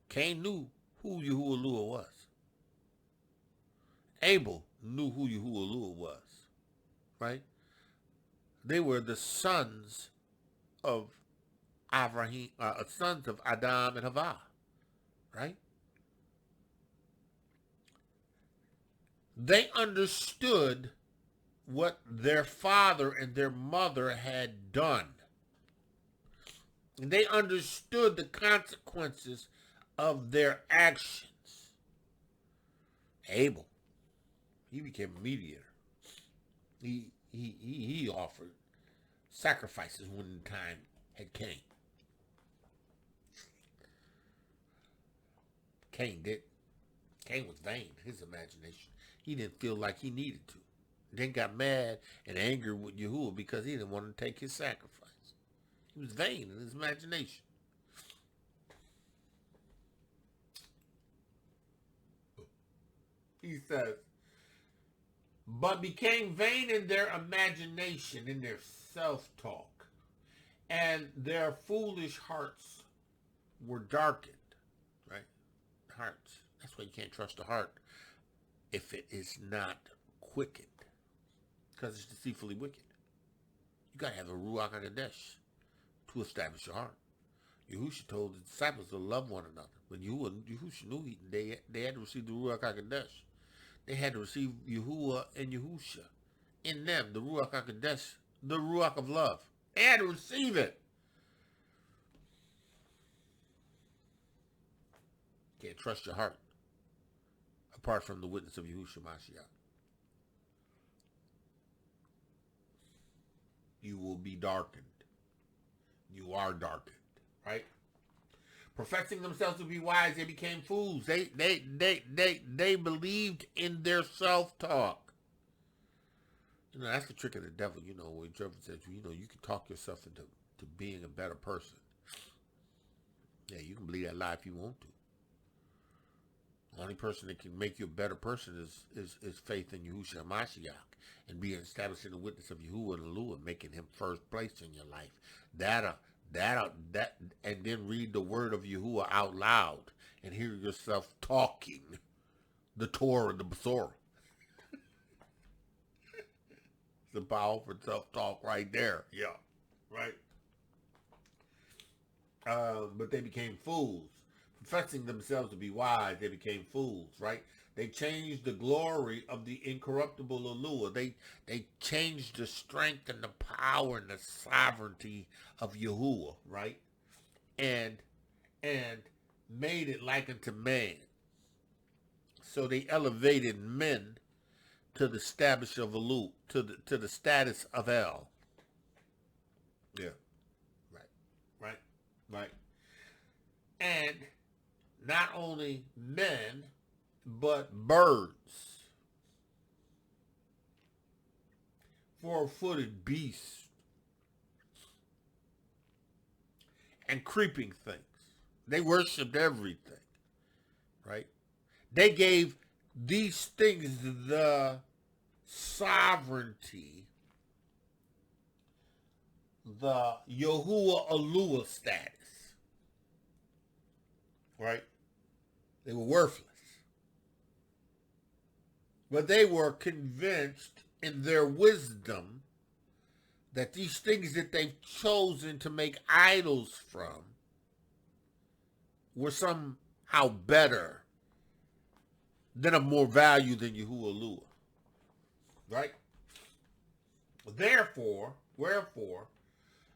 Cain knew who Yahuwah was. Abel knew who Yahuwah was, right? They were the sons of Abraham, sons of Adam and Havah, right? They understood what their father and their mother had done. And they understood the consequences of their actions. Abel, he became a mediator. He offered sacrifices when the time had came. Cain did. Cain was vain, his imagination. He didn't feel like he needed to. Then got mad and angry with Yahuwah because he didn't want to take his sacrifice. He was vain in his imagination. He says, but became vain in their imagination, in their self-talk, and their foolish hearts were darkened, right? Hearts. That's why you can't trust the heart if it is not quickened, because it's deceitfully wicked. You got to have a Ruach Ha'Qodesh to establish your heart. Yahusha told the disciples to love one another, but Yahusha knew they had to receive the Ruach Ha'Qodesh. They had to receive Yahuwah and Yahusha in them, the Ruach Ha'Qodesh, the Ruach of love. They had to receive it. Can't trust your heart apart from the witness of Yahusha Mashiach. You will be darkened. You are darkened, right? Professing themselves to be wise, they became fools. They believed in their self-talk. You know, that's the trick of the devil. You know, when Trevor says, you know, you can talk yourself into being a better person. Yeah, you can believe that lie if you want to. The only person that can make you a better person is faith in Yahusha Ha'Mashiach and being established in the witness of Yahuwah and Elohiym, making him first place in your life. That, and then read the word of Yahuwah out loud and hear yourself talking the Torah and the Besorah. It's a powerful self-talk right there. Yeah, right. But they became fools. Professing themselves to be wise, they became fools, right? They changed the glory of the incorruptible Elohiym. They changed the strength and the power and the sovereignty of Yahuwah, right? And made it like unto man. So they elevated men to the status of Elohiym, to the status of El. Yeah. Right. And not only men, but birds, four-footed beasts, and creeping things. They worshipped everything, right? They gave these things the sovereignty, the Yahuwah Elohiym status, right? They were worthless. But they were convinced in their wisdom that these things that they've chosen to make idols from were somehow better than of more value than Yahuwah Elohiym. Right? Wherefore,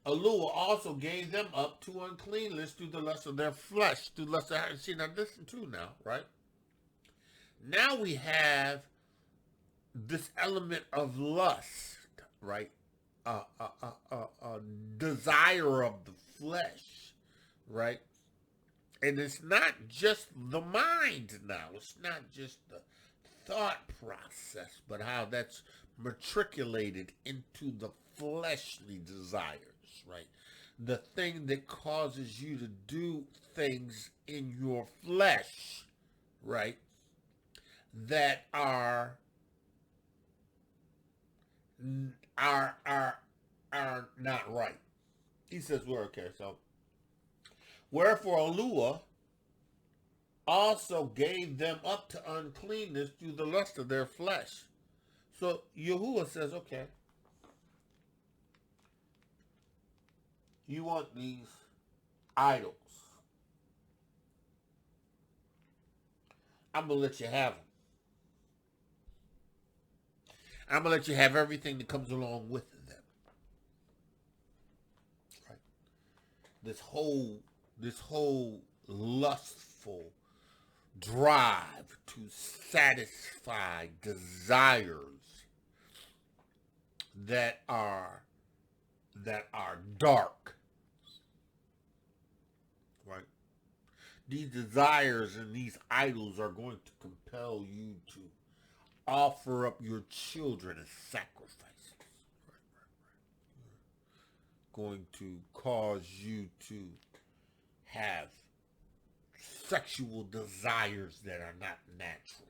Elohiym also gave them up to uncleanness through the lust of their flesh, through lust of heart. See, now listen to now, right? Now we have this element of lust, right? A desire of the flesh, right? And it's not just the mind now. It's not just the thought process, but how that's matriculated into the fleshly desires, right? The thing that causes you to do things in your flesh, right? that are not right. He says, well, okay, so wherefore Elohiym also gave them up to uncleanness through the lust of their flesh. So Yahuwah says, okay, you want these idols. I'm going to let you have them. I'm going to let you have everything that comes along with them. Right? This whole lustful drive to satisfy desires that are dark. Right? These desires and these idols are going to compel you to offer up your children as sacrifices. Going to cause you to have sexual desires that are not natural.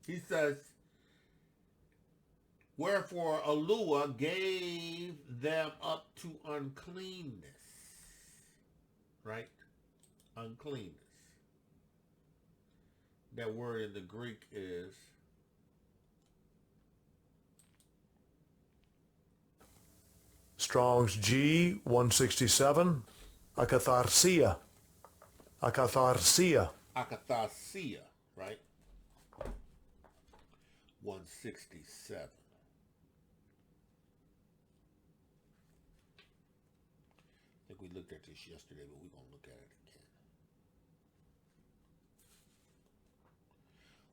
He says, wherefore Elohiym gave them up to uncleanness. Right? Uncleanness. That word in the Greek is Strong's G 167, akatharsia. Akatharsia. akatharsia, right? 167. I think we looked at this yesterday, but we're going to look at it again.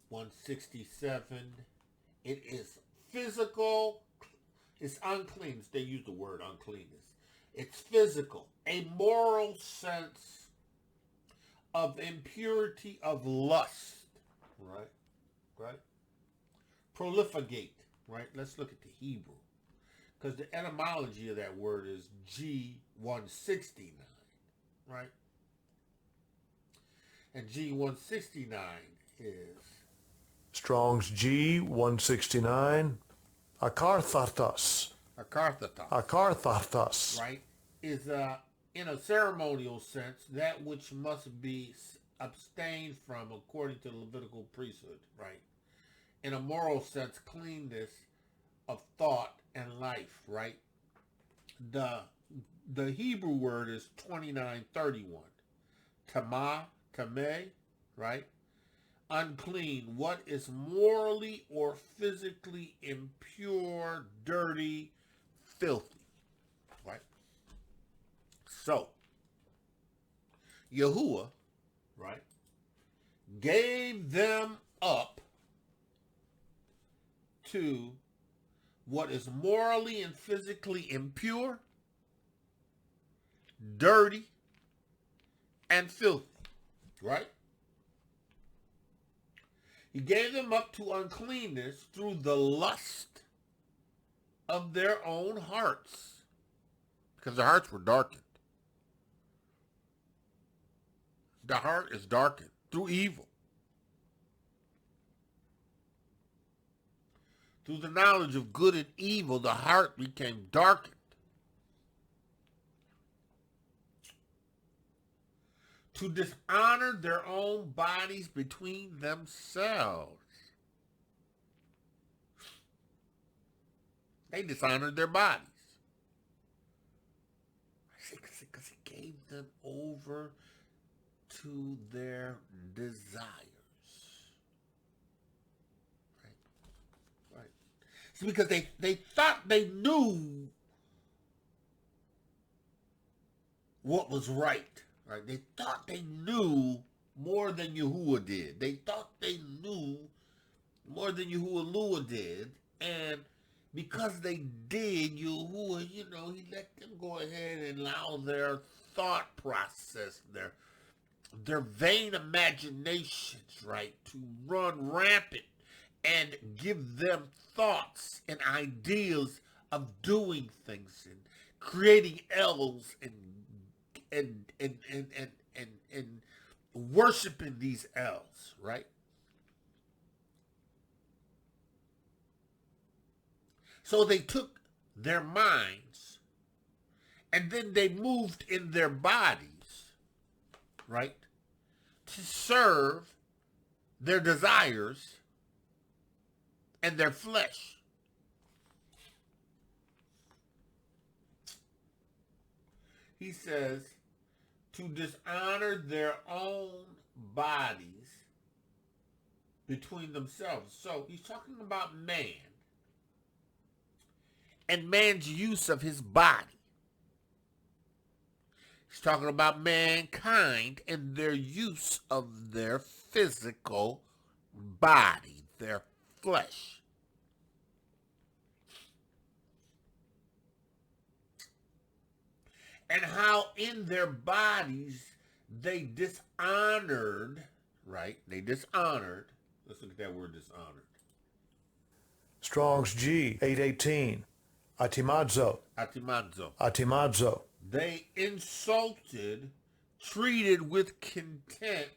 167. It is physical. It's unclean. They use the word uncleanness. It's physical. A moral sense of impurity of lust. Right? Right? Prolificate. Right? Let's look at the Hebrew. Because the etymology of that word is G169. Right? And G169 is Strong's G 169, akarthartos. akarthatos. Akarthartos. Right? Is in a ceremonial sense that which must be abstained from according to the Levitical priesthood. Right? In a moral sense, cleanness of thought and life. Right? The Hebrew word is 2931. Tameh, right? Unclean, what is morally or physically impure, dirty, filthy, right? So, Yahuwah, right, gave them up to what is morally and physically impure, dirty, and filthy, right? He gave them up to uncleanness through the lust of their own hearts, because their hearts were darkened. The heart is darkened through evil. Through the knowledge of good and evil, the heart became darkened. To dishonor their own bodies between themselves. They dishonored their bodies. Because he gave them over to their desires. Right. See, because they thought they knew what was right. Right? They thought they knew more than Yahuwah did. They thought they knew more than Yahuwah did. And because they did, Yahuwah, he let them go ahead and allow their thought process, their vain imaginations, right, to run rampant and give them thoughts and ideas of doing things and creating elves and and worshiping these L's, right? So they took their minds and then they moved in their bodies, right, to serve their desires and their flesh. He says to dishonor their own bodies between themselves. So he's talking about man and man's use of his body. He's talking about mankind and their use of their physical body, their flesh. And how in their bodies they dishonored, right? They dishonored. Let's look at that word dishonored. Strong's G, 818. Atimazo. Atimazo. They insulted, treated with contempt,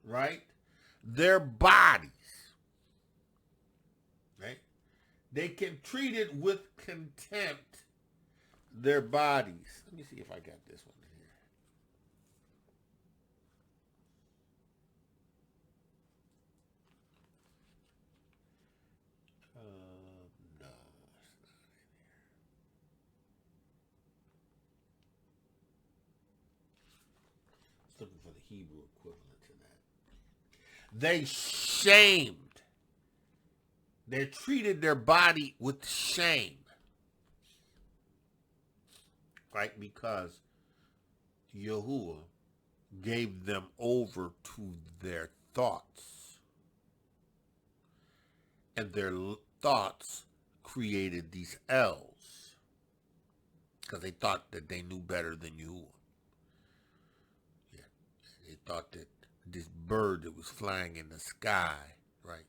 right? Their bodies. Right? They can treat it with contempt their bodies. Let me see if I got this one here. No, it's not in here. It's looking for the Hebrew equivalent to that. They shamed. They treated their body with shame. Right? Because Yahuwah gave them over to their thoughts. And their thoughts created these L's. Because they thought that they knew better than Yahuwah. Yeah. They thought that this bird that was flying in the sky, right,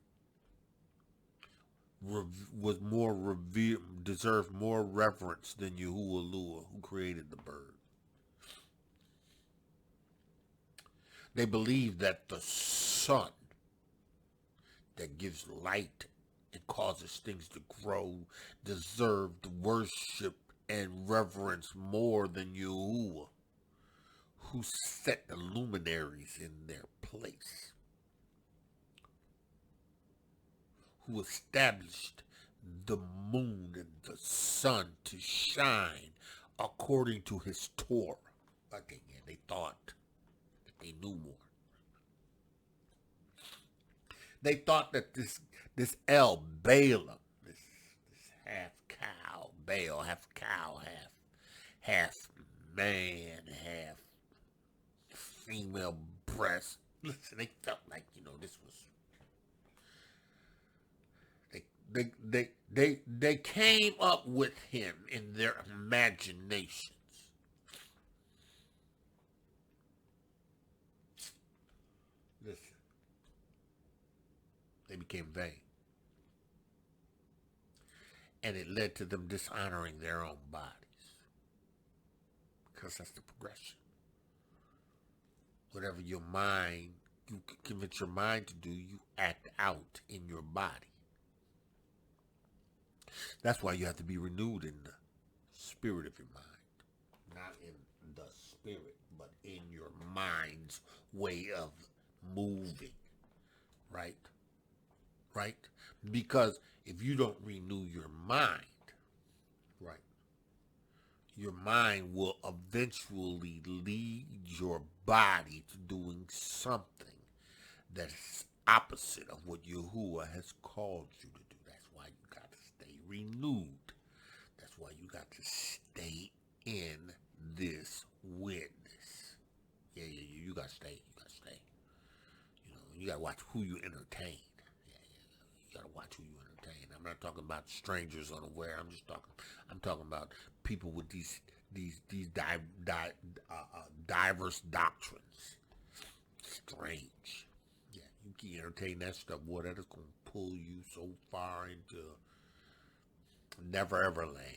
was more revered, deserved more reverence than Yahuwah, who created the bird. They believe that the sun that gives light and causes things to grow deserved worship and reverence more than Yahuwah, who set the luminaries in their place, who established the moon and the sun to shine according to his Torah. Again, they thought that they knew more. They thought that this El Balaam, this half cow, Baal, half cow, half man, half female breast. Listen, they felt like, this was. They came up with him in their imaginations. Listen. They became vain. And it led to them dishonoring their own bodies. Because that's the progression. Whatever you convince your mind to do, you act out in your body. That's why you have to be renewed in the spirit of your mind. Not in the spirit, but in your mind's way of moving. Right? Right? Because if you don't renew your mind, right, your mind will eventually lead your body to doing something that's opposite of what Yahuwah has called you to do. That's why you got to stay renewed. That's why you got to stay in this witness. Yeah, you got to stay. You got to stay. You got to watch who you entertain. You got to watch who you entertain. I'm not talking about strangers unaware. I'm talking about people with these diverse doctrines. Strange. Yeah, you can entertain that stuff, boy, that is going to pull you so far into never ever land.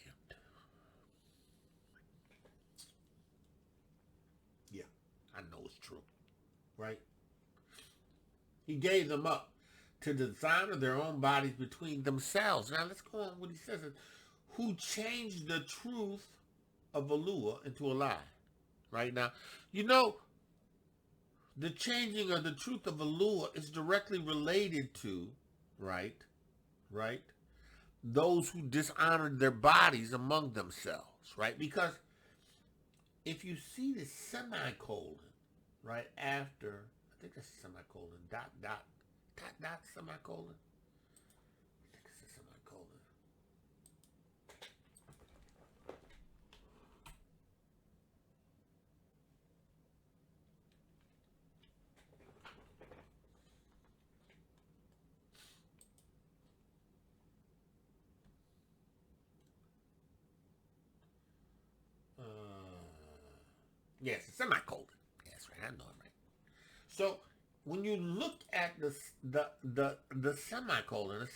I know it's true, right? He gave them up to dishonor their own bodies between themselves. Now let's go on what he says. Who changed the truth of Elohiym into a lie. Right now, you know, the changing of the truth of Elohiym is directly related to, right, those who dishonored their bodies among themselves, right? Because if you see the semicolon, right, after, I think that's a semicolon, dot, semicolon. I think it's a semicolon. Yes, a semicolon. That's right, I know it right. So when you look at the semicolon,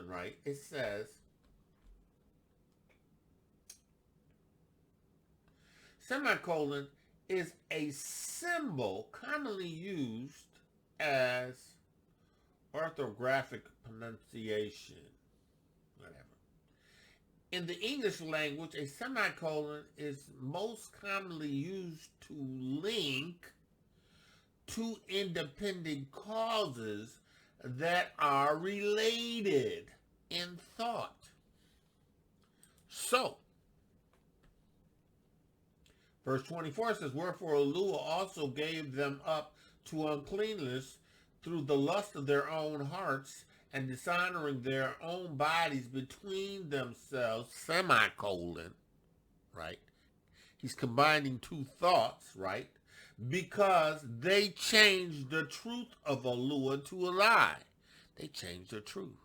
right, it says semicolon is a symbol commonly used as orthographic pronunciation, whatever. In the English language, a semicolon is most commonly used to link two independent causes that are related in thought. So, verse 24 says, Wherefore Elohiym also gave them up to uncleanness through the lust of their own hearts, and dishonoring their own bodies between themselves, semicolon, right? He's combining two thoughts, right? Because they changed the truth of Elohiym to a lie. They changed the truth.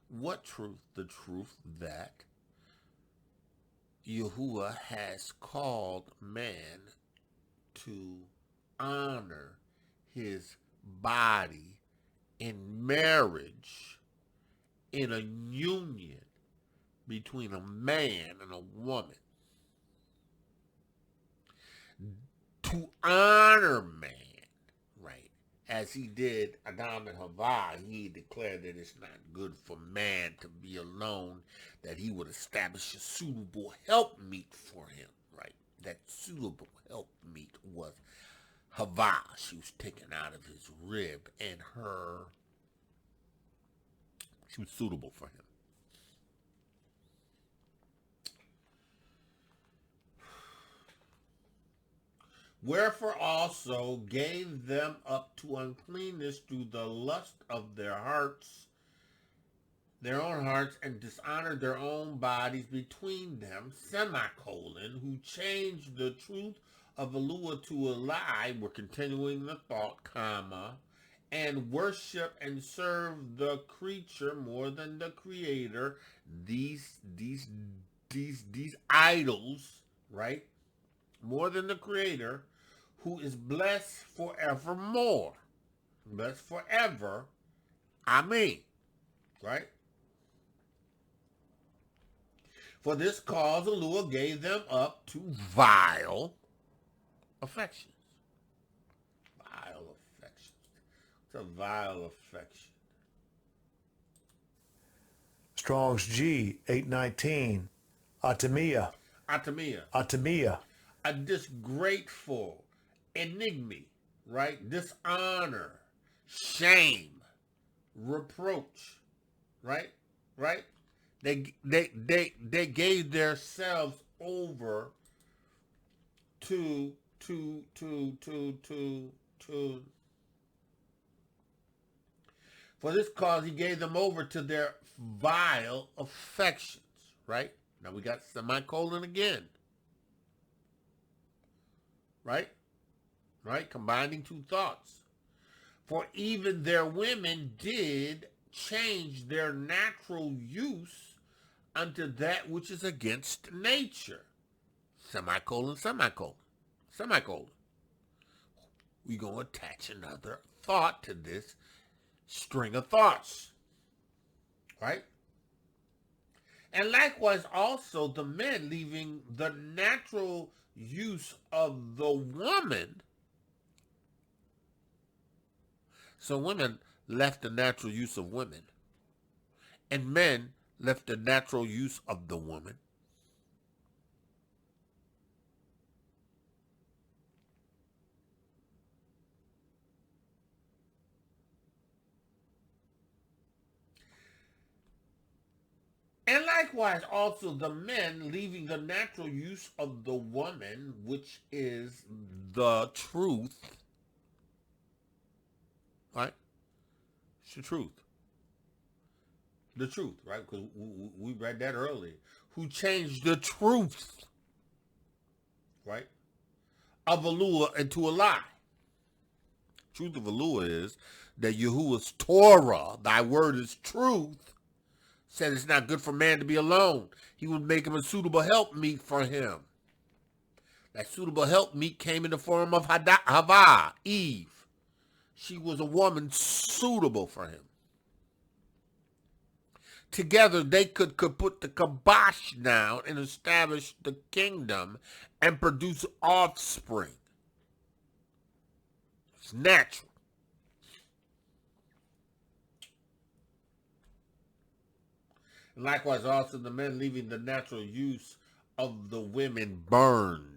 What truth? The truth that Yahuwah has called man to honor his body in marriage, in a union between a man and a woman. To honor man, right, as he did Adam and Hava, he declared that it's not good for man to be alone, that he would establish a suitable helpmeet for him, right? That suitable helpmeet was Hava. She was taken out of his rib, and she was suitable for him. Wherefore also gave them up to uncleanness through the lust of their hearts, their own hearts, and dishonored their own bodies between them, semicolon, who changed the truth of Elohiym to a lie. We're continuing the thought, comma, and worship and serve the creature more than the creator. These idols, right? More than the creator, who is blessed forevermore. Blessed forever. Amen. Right? For this cause Elohiym gave them up to vile affections. Vile affections. What's a vile affection? Strong's G, 819. Atamia. Atamia. A disgrateful enigma, right? Dishonor, shame, reproach, right? Right? They gave themselves over to for this cause he gave them over to their vile affections, right? Now we got semicolon again. Right? Right? Combining two thoughts. For even their women did change their natural use unto that which is against nature. Semicolon. We're going to attach another thought to this string of thoughts. Right? And likewise also the men, leaving the natural use of the woman, So women left the natural use of women, and men left the natural use of the woman. And likewise also the men leaving the natural use of the woman, which is the truth. Right? It's the truth. The truth, right? Because we read that earlier. Who changed the truth, right, of Elohiym into a lie. Truth of Elohiym is that Yahuah's Torah, thy word is truth, said it's not good for man to be alone. He would make him a suitable helpmeet for him. That suitable helpmeet came in the form of Hava, Eve. She was a woman suitable for him. Together they could put the kibosh down and establish the kingdom and produce offspring. It's natural. And likewise also the men leaving the natural use of the women burned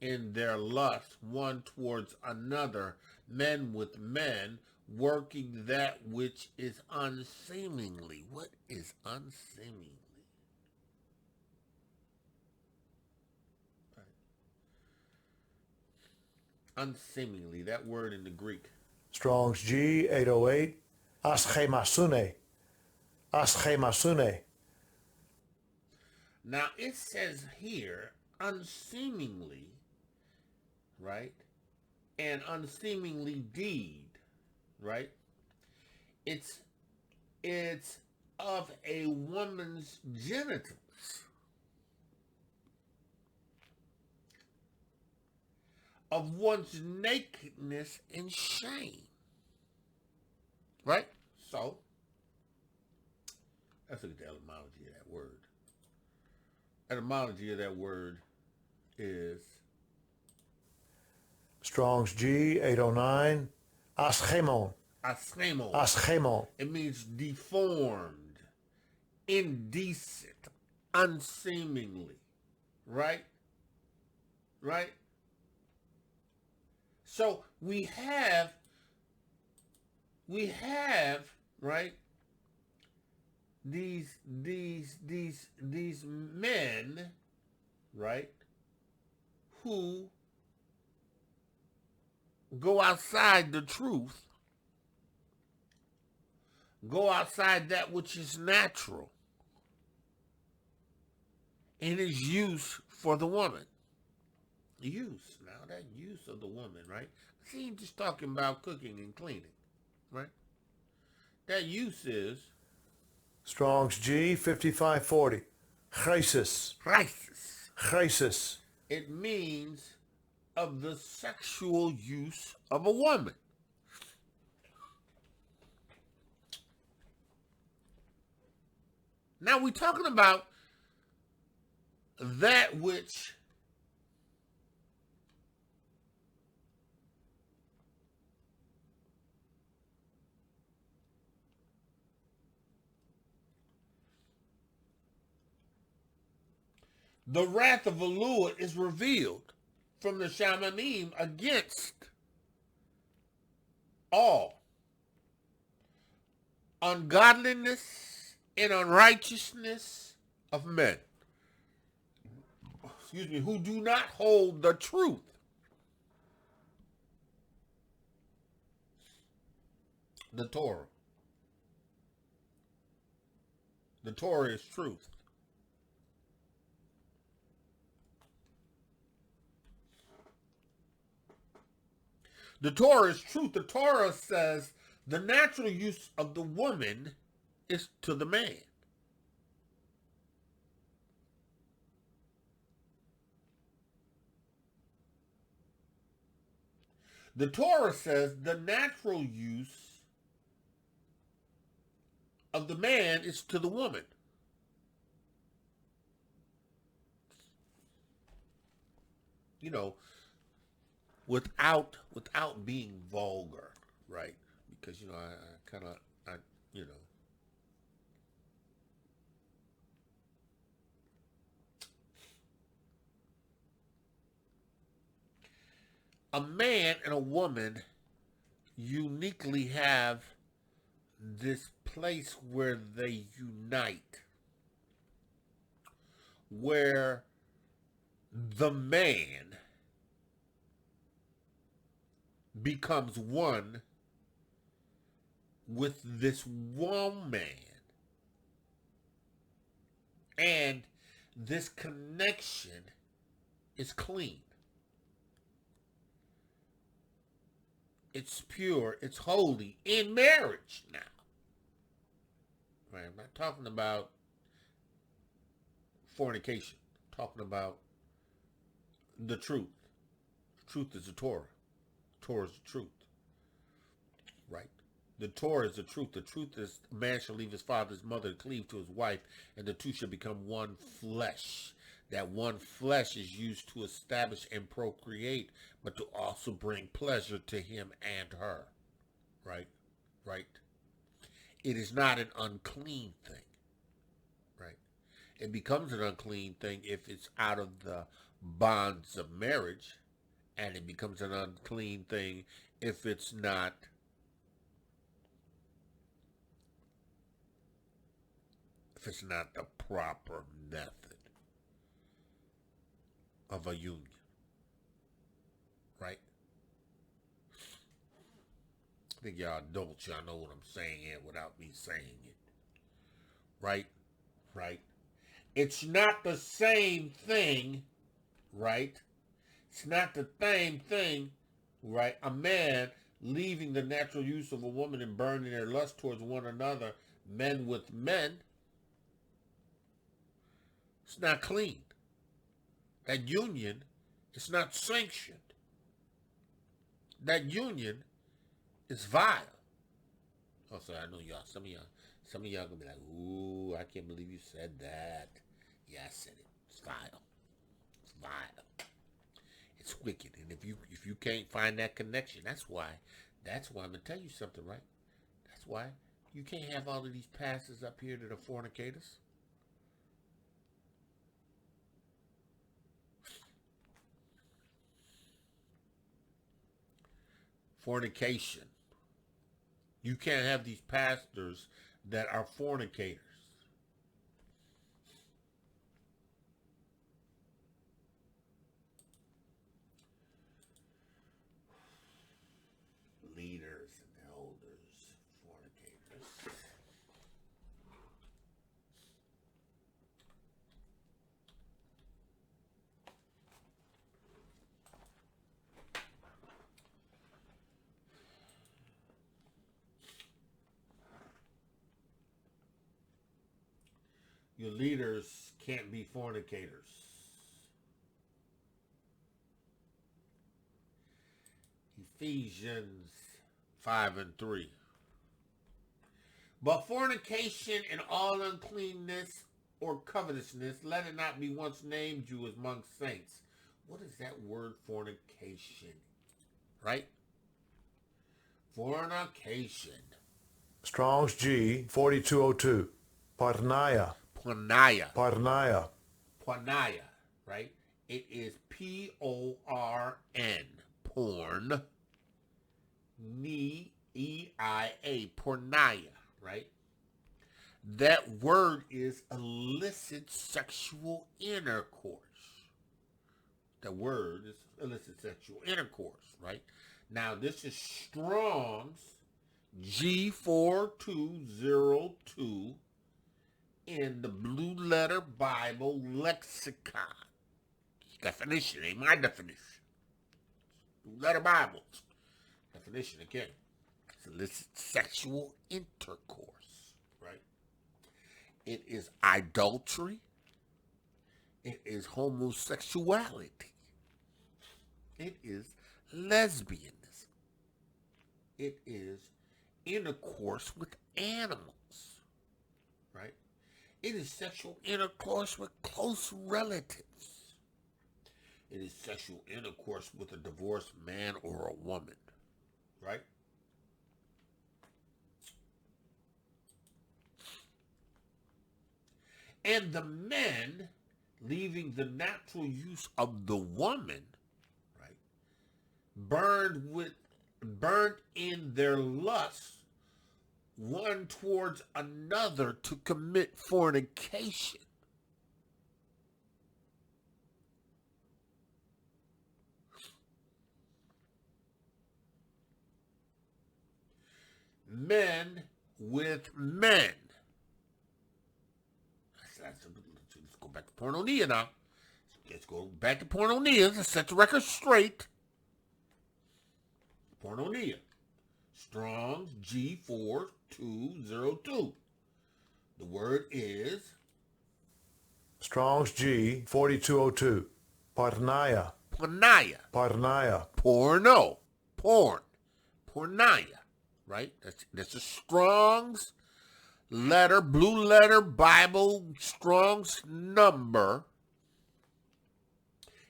in their lust one towards another, men with men, working that which is unseemly. What is unseemly? Unseemly, that word in the Greek. Strong's G 808. Aschemasune. Aschemasune. Now it says here, unseemingly, right? And unseemingly deed, right? It's of a woman's genitals. Of one's nakedness and shame. Right? So, let's look at the etymology of that word. Etymology of that word is Strong's G 809. Aschemon. aschemo. Aschemon. It means deformed, indecent, unseemingly. Right? Right? So we have, right, these men, right, who go outside the truth, go outside that which is natural, and is used for the woman. Use, now that use of the woman, right? She ain't just talking about cooking and cleaning, right? That use is Strong's G 5540. Chrysis. crisis. Chrysis. It means of the sexual use of a woman. Now we're talking about that which the wrath of Elohiym is revealed from the Yavaniym against all ungodliness and unrighteousness of men, who do not hold the truth. The Torah. The Torah is truth. The Torah is truth. The Torah says the natural use of the woman is to the man. The Torah says the natural use of the man is to the woman. You know, without being vulgar, right? Because I kind of you know a man and a woman uniquely have this place where they unite, where the man becomes one with this woman, and this connection is clean. It's pure. It's holy in marriage now. Right? I'm not talking about fornication. I'm talking about the truth. Truth is the Torah. Torah is the truth. Right? The Torah is the truth. The truth is a man shall leave his father, his mother, and cleave to his wife, and the two shall become one flesh. That one flesh is used to establish and procreate, but to also bring pleasure to him and her. Right? Right? It is not an unclean thing. Right? It becomes an unclean thing if it's out of the bonds of marriage, and it becomes an unclean thing if it's not the proper method of a union. Right? I think y'all adults, y'all know what I'm saying here without me saying it. Right? Right? It's not the same thing, right? It's not the same thing, right? A man leaving the natural use of a woman and burning their lust towards one another, men with men. It's not clean. That union is not sanctioned. That union is vile. Oh, sorry, I know y'all. Some of y'all gonna be like, "Ooh, I can't believe you said that." Yeah, I said it. It's vile. It's vile. It's wicked. And if you can't find that connection, that's why I'm gonna tell you something, right? That's why you can't have all of these pastors up here that are fornicators. Fornication. You can't have these pastors that are fornicators. Leaders and elders, fornicators. Your leaders can't be fornicators. Ephesians 5:3. But fornication and all uncleanness or covetousness, let it not be once named you among saints. What is that word fornication? Right? Fornication. Strong's G 4202. Parnaya. Pornaya. Parnaya. Pornaya. Right? It is Porn. Porn. E-I-A. Pornaya. Right? That word is illicit sexual intercourse. The word is illicit sexual intercourse, right? Now, this is Strong's G4202 in the Blue Letter Bible Lexicon. Definition, ain't my definition. Blue Letter Bible. Definition again. It's illicit sexual intercourse, right? It is adultery. It is homosexuality. It is lesbianism. It is intercourse with animals, right? It is sexual intercourse with close relatives. It is sexual intercourse with a divorced man or a woman, right? And the men, leaving the natural use of the woman, right, burned in their lust one towards another to commit fornication. Men with men. Let's go back to pornonia now. Let's go back to pornonia. Let's set the record straight. Pornonia. Strong's G4202. The word is Strong's G 4202. Porneia. porneia. Porno. Porn. Porneia. Right? That's a Strong's letter, blue letter, Bible, Strong's number.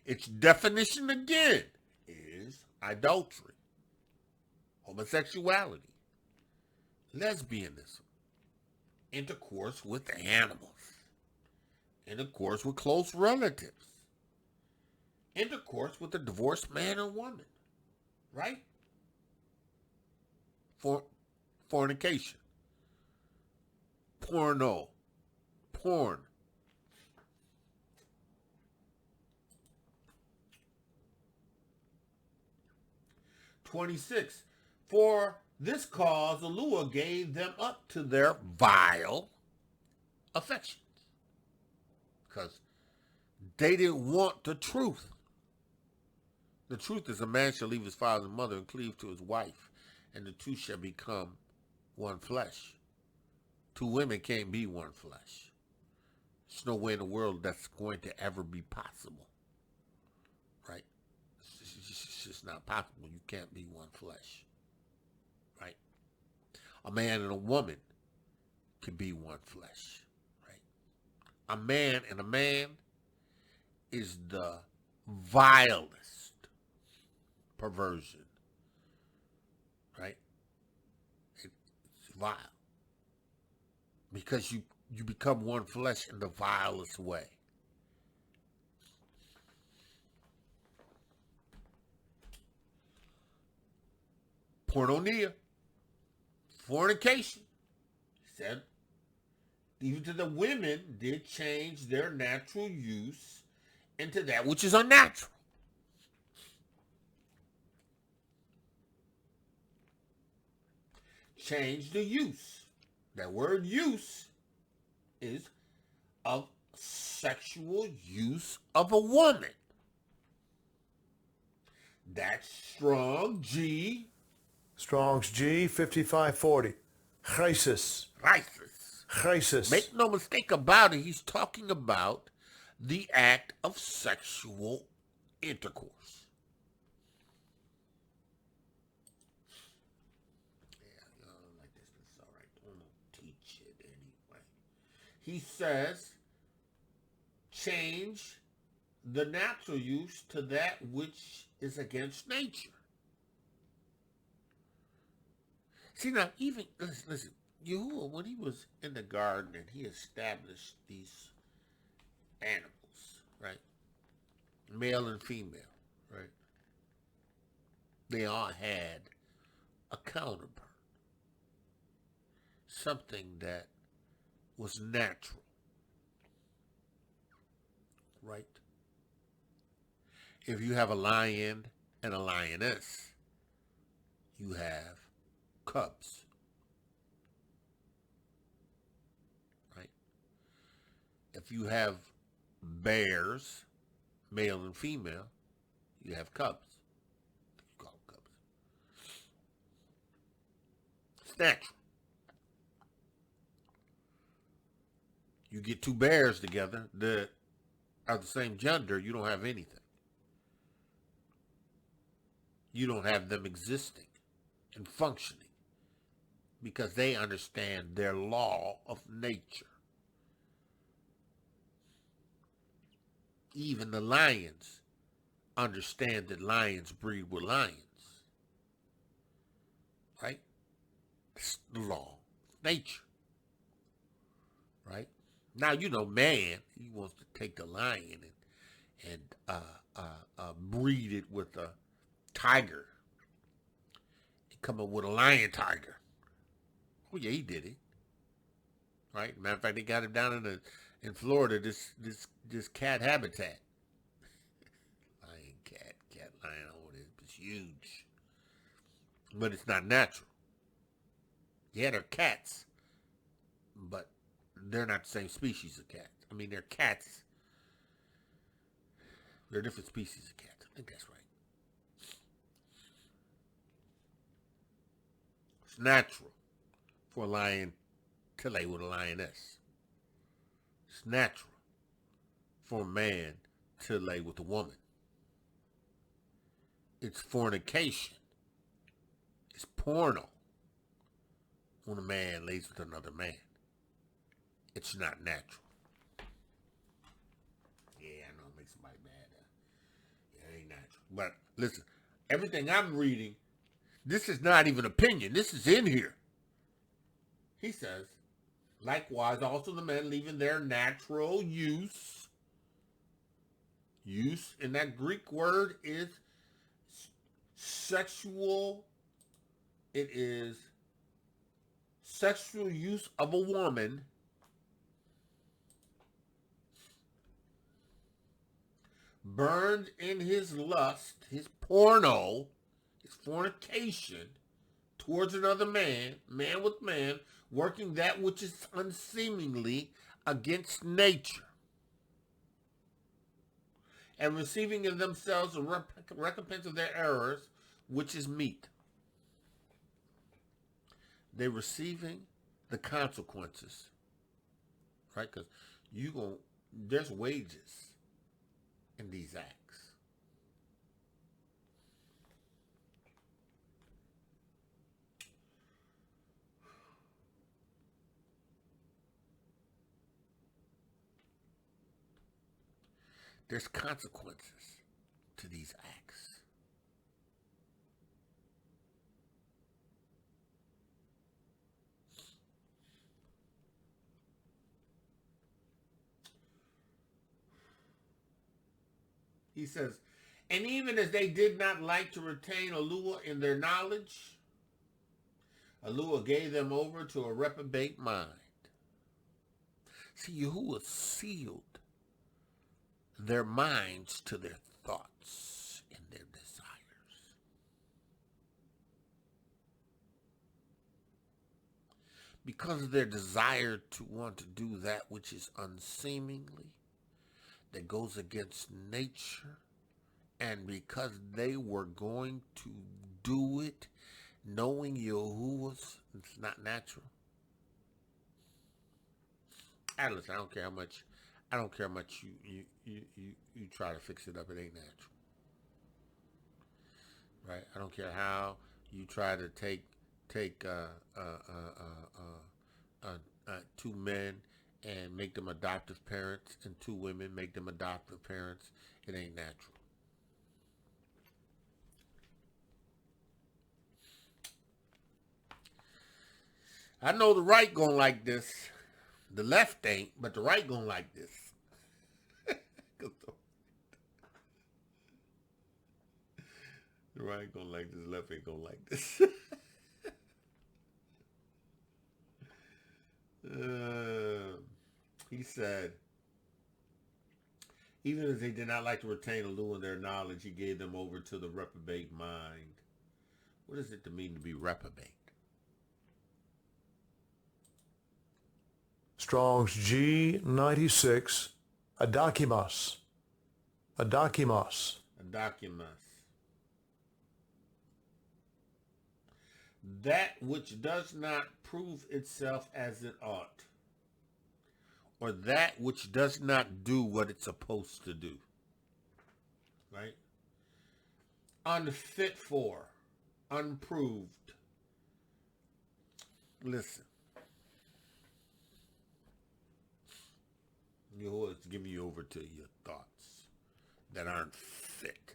Its definition again is adultery, homosexuality, lesbianism, intercourse with animals, intercourse with close relatives, intercourse with a divorced man or woman, right? Fornication, porno, porn. (26) For this cause Elohiym gave them up to their vile affections, because they didn't want the truth. The truth is, a man shall leave his father and mother and cleave to his wife, and the two shall become one flesh. Two women can't be one flesh. There's no way in the world that's going to ever be possible. Right? It's just not possible. You can't be one flesh. Right? A man and a woman can be one flesh. Right? A man and a man is the vilest perversion. Right? It's vile. Because you become one flesh in the vilest way. Pornonia, fornication. He said, even to the women did change their natural use into that which is unnatural. Change the use. That word use is of sexual use of a woman. That's Strong G. Strong's G 5540. Chaisis. Chaisis. Make no mistake about it, he's talking about the act of sexual intercourse. He says, change the natural use to that which is against nature. See now, even, listen, Yahuwah, when he was in the garden and he established these animals, right? Male and female, right? They all had a counterpart. Something that was natural, right? If you have a lion and a lioness, you have cubs, right? If you have bears, male and female, you have cubs. You call them cubs. It's natural. You get two bears together that are the same gender, you don't have anything. You don't have them existing and functioning because they understand their law of nature. Even the lions understand that lions breed with lions. Right? It's the law, nature. Right? Now, you know, man, he wants to take the lion and breed it with a tiger. He come up with a lion tiger. Oh yeah, he did it. Right? Matter of fact, they got him down in Florida, this cat habitat. Lion, cat, lion, oh, it's huge. But it's not natural. Yeah, they're cats, but they're not the same species of cats. I mean, they're cats. They're different species of cats. I think that's right. It's natural for a lion to lay with a lioness. It's natural for a man to lay with a woman. It's fornication. It's porno when a man lays with another man. It's not natural. Yeah, I know it makes somebody mad. Yeah, it ain't natural. But listen, everything I'm reading, this is not even opinion. This is in here. He says, likewise, also the men leaving their natural use. Use in that Greek word is sexual. It is sexual use of a woman. Burned in his lust, his porno, his fornication towards another man, man with man, working that which is unseemingly against nature, and receiving in themselves a recompense of their errors, which is meat. They're receiving the consequences, right? Because there's wages in these acts. There's consequences to these acts. He says, and even as they did not like to retain Yahuwah in their knowledge, Yahuwah gave them over to a reprobate mind. See, Yahuwah sealed their minds to their thoughts and their desires. Because of their desire to want to do that which is unseemingly, that goes against nature, and because they were going to do it knowing Yahuwah's, it's not natural. And listen, I don't care how much you try to fix it up, it ain't natural. Right? I don't care how you try to take two men and make them adoptive parents, and two women make them adoptive parents. It ain't natural. I know the right gonna like this. The left ain't, but the right gonna like this. The right gonna like this, left ain't gonna like this. He said, even as they did not like to retain Yahuwah in their knowledge, he gave them over to the reprobate mind. What does it mean to be reprobate? Strong's G96, adakimas. Adakimas. Adakimas. That which does not prove itself as it ought, or that which does not do what it's supposed to do. Right? Unfit for, unproved. Listen. Yahuwah is giving you over to your thoughts that aren't fit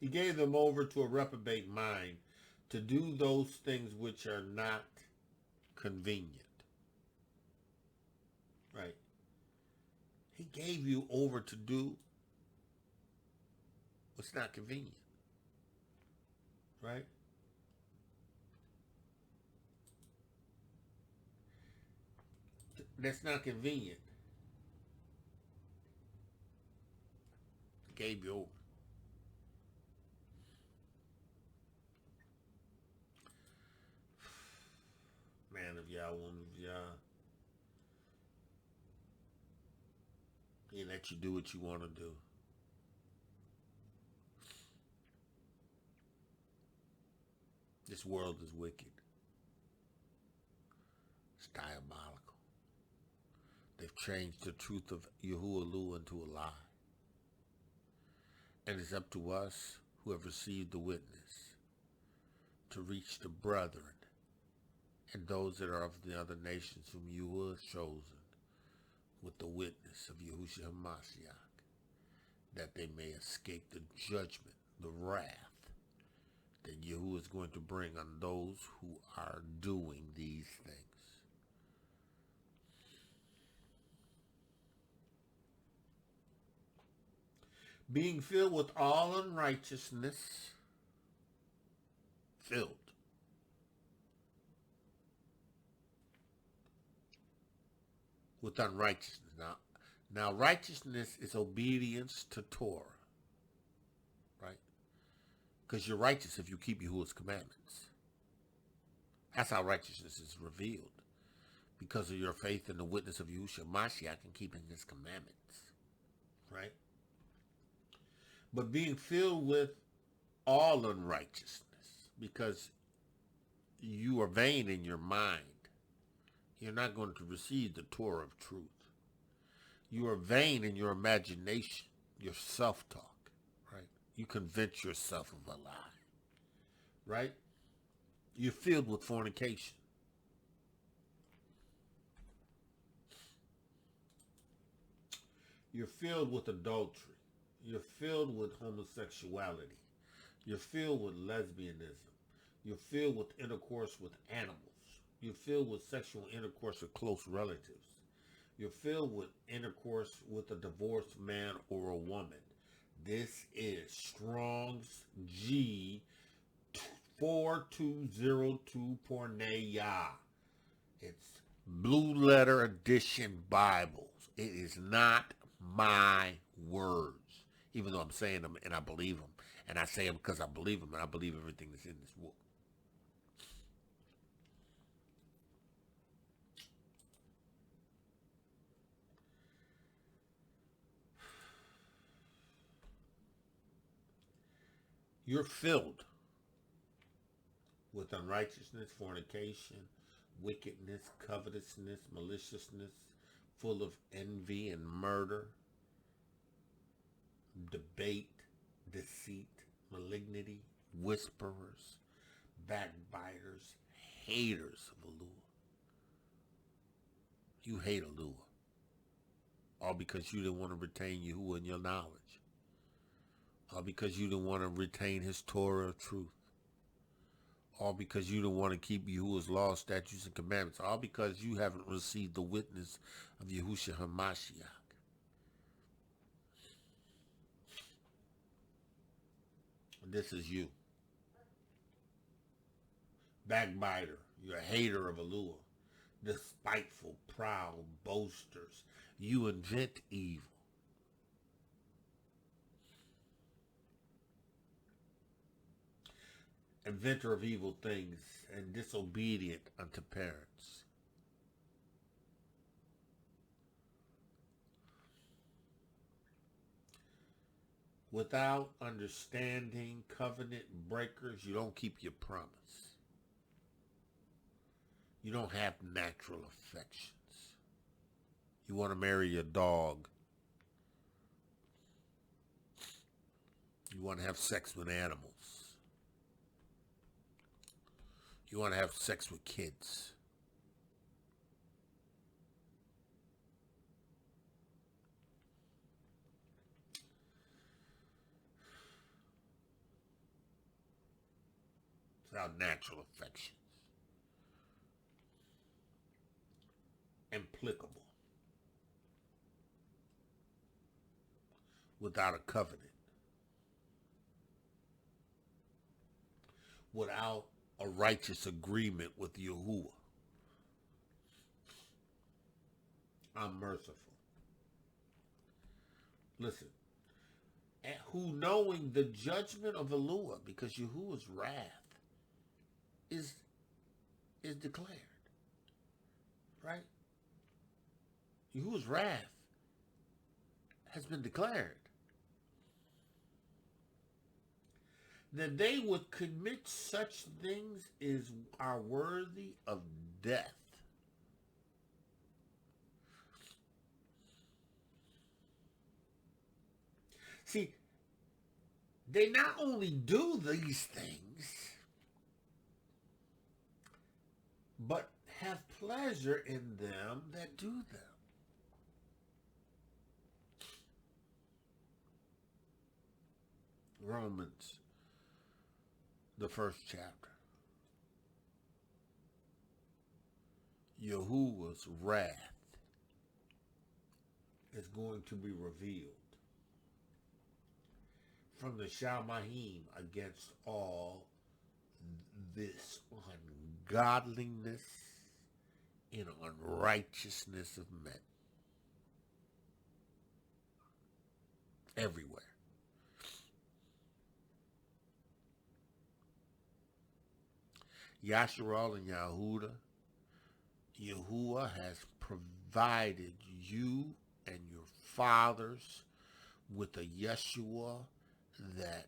He gave them over to a reprobate mind to do those things which are not convenient. Right? He gave you over to do what's not convenient. Right? That's not convenient. He gave you over. Man of Yah, woman of Yah. He let you do what you want to do. This world is wicked. It's diabolical. They've changed the truth of Yahuwah into a lie. And it's up to us who have received the witness to reach the brethren and those that are of the other nations whom Yahuwah has chosen with the witness of Yahusha Ha'Mashiach, that they may escape the judgment, the wrath that Yahuwah is going to bring on those who are doing these things. Being filled with all unrighteousness, filled. With unrighteousness. Now righteousness is obedience to Torah, right? Because you're righteous if you keep Yahuwah's commandments. That's how righteousness is revealed, because of your faith in the witness of Yahusha Ha'Mashiach and keeping his commandments, right? But being filled with all unrighteousness, because you are vain in your mind. You're not going to receive the Torah of truth. You are vain in your imagination, your self-talk, right? You convince yourself of a lie, right? You're filled with fornication. You're filled with adultery. You're filled with homosexuality. You're filled with lesbianism. You're filled with intercourse with animals. You're filled with sexual intercourse with close relatives. You're filled with intercourse with a divorced man or a woman. This is Strong's G 4202 Porneia. It's Blue Letter Edition Bibles. It is not my words, even though I'm saying them and I believe them. And I say them because I believe them, and I believe everything that's in this book. You're filled with unrighteousness, fornication, wickedness, covetousness, maliciousness, full of envy and murder, debate, deceit, malignity, whisperers, backbiters, haters of Elohiym. You hate Elohiym, all because you didn't want to retain Yahuwah in your knowledge. All because you didn't want to retain his Torah of truth. All because you didn't want to keep Yahuwah's laws, statutes, and commandments. All because you haven't received the witness of Yahusha Ha'Mashiach. This is you. Backbiter. You're a hater of Elohiym. Despiteful, proud, boasters. You invent evil. Inventor of evil things and disobedient unto parents. Without understanding, covenant breakers, you don't keep your promise. You don't have natural affections. You want to marry your dog. You want to have sex with animals. You want to have sex with kids. without natural affections. Implicable. Without a covenant. Without a righteous agreement with Yahuwah. I'm merciful. Listen. And who knowing the judgment of Elohiym, because Yahuwah's wrath is declared. Right? Yahuwah's wrath has been declared. That they would commit such things are worthy of death. See, they not only do these things, but have pleasure in them that do them. Romans, the first chapter. Yahuwah's wrath is going to be revealed from the Yavaniym against all this ungodliness and unrighteousness of men. Everywhere. Yasharal and Yahuwah has provided you and your fathers with a Yeshua that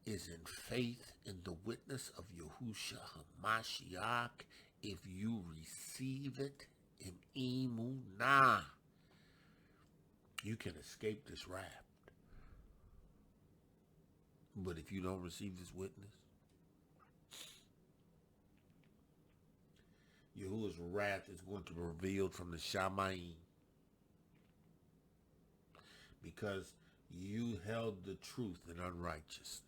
is in faith in the witness of Yahusha Ha'Mashiach. If you receive it in emunah, you can escape this wrath. But if you don't receive this witness, Yahuwah's wrath is going to be revealed from the Yavaniym, because you held the truth in unrighteousness.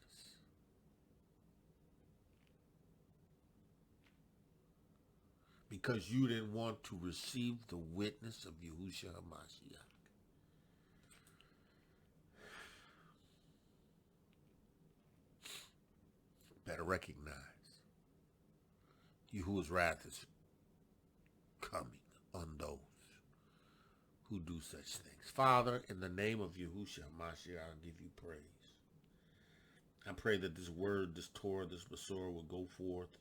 Because you didn't want to receive the witness of Yahusha Ha'Mashiach. Better recognize Yahuwah's wrath is coming on those who do such things. Father, in the name of Yahusha Ha'Mashiach, I give you praise. I pray that this word, this Torah, this Besorah will go forth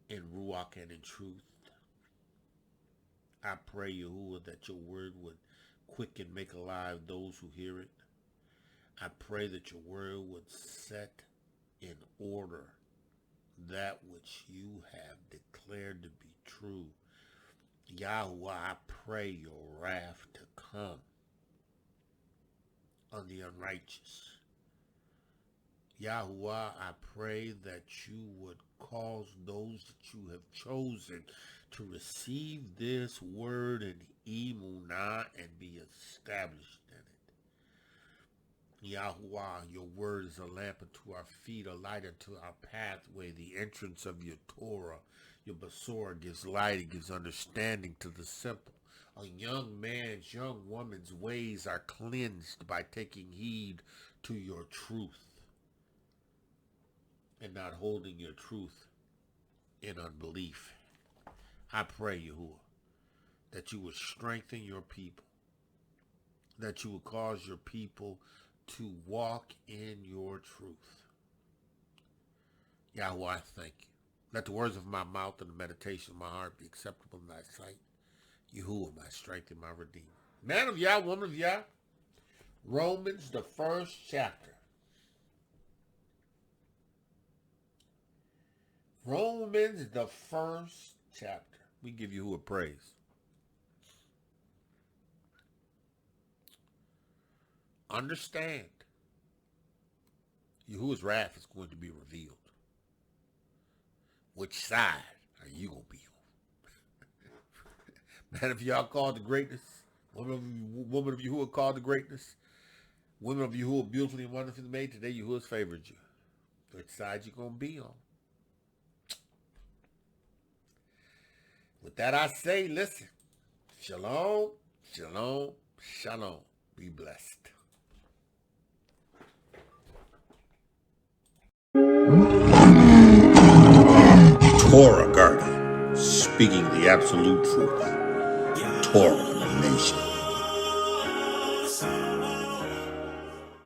in Ruach and in truth. I pray, Yahuwah, that your word would quicken, make alive those who hear it. I pray that your word would set in order that which you have declared to be true. Yahuwah, I pray your wrath to come on the unrighteous. Yahuwah, I pray that you would cause those that you have chosen to receive this word in emunah and be established in it. Yahuwah, your word is a lamp unto our feet, a light unto our pathway. The entrance of your Torah, your Besorah, gives light, it gives understanding to the simple. A young man's, young woman's ways are cleansed by taking heed to your truth and not holding your truth in unbelief. I pray, Yahuwah, that you would strengthen your people, that you would cause your people to walk in your truth. Yahuwah, I thank you. Let the words of my mouth and the meditation of my heart be acceptable in thy sight. Yahuwah, my strength and my redeemer. Man of Yah, woman of Yah, Romans, the first chapter. Romans, the first chapter. We give Yahuwah praise. Understand, Yahuwah's wrath is going to be revealed. Which side are you going to be on? Man of Yah called to greatness. Woman of Yahuwah called to greatness. Women of Yahuwah beautifully and wonderfully made. Today Yahuwah's favored you. Which side you gonna be on? With that I say, listen. Shalom, shalom, shalom. Be blessed. Torah guardian, speaking the absolute truth. Torah nation.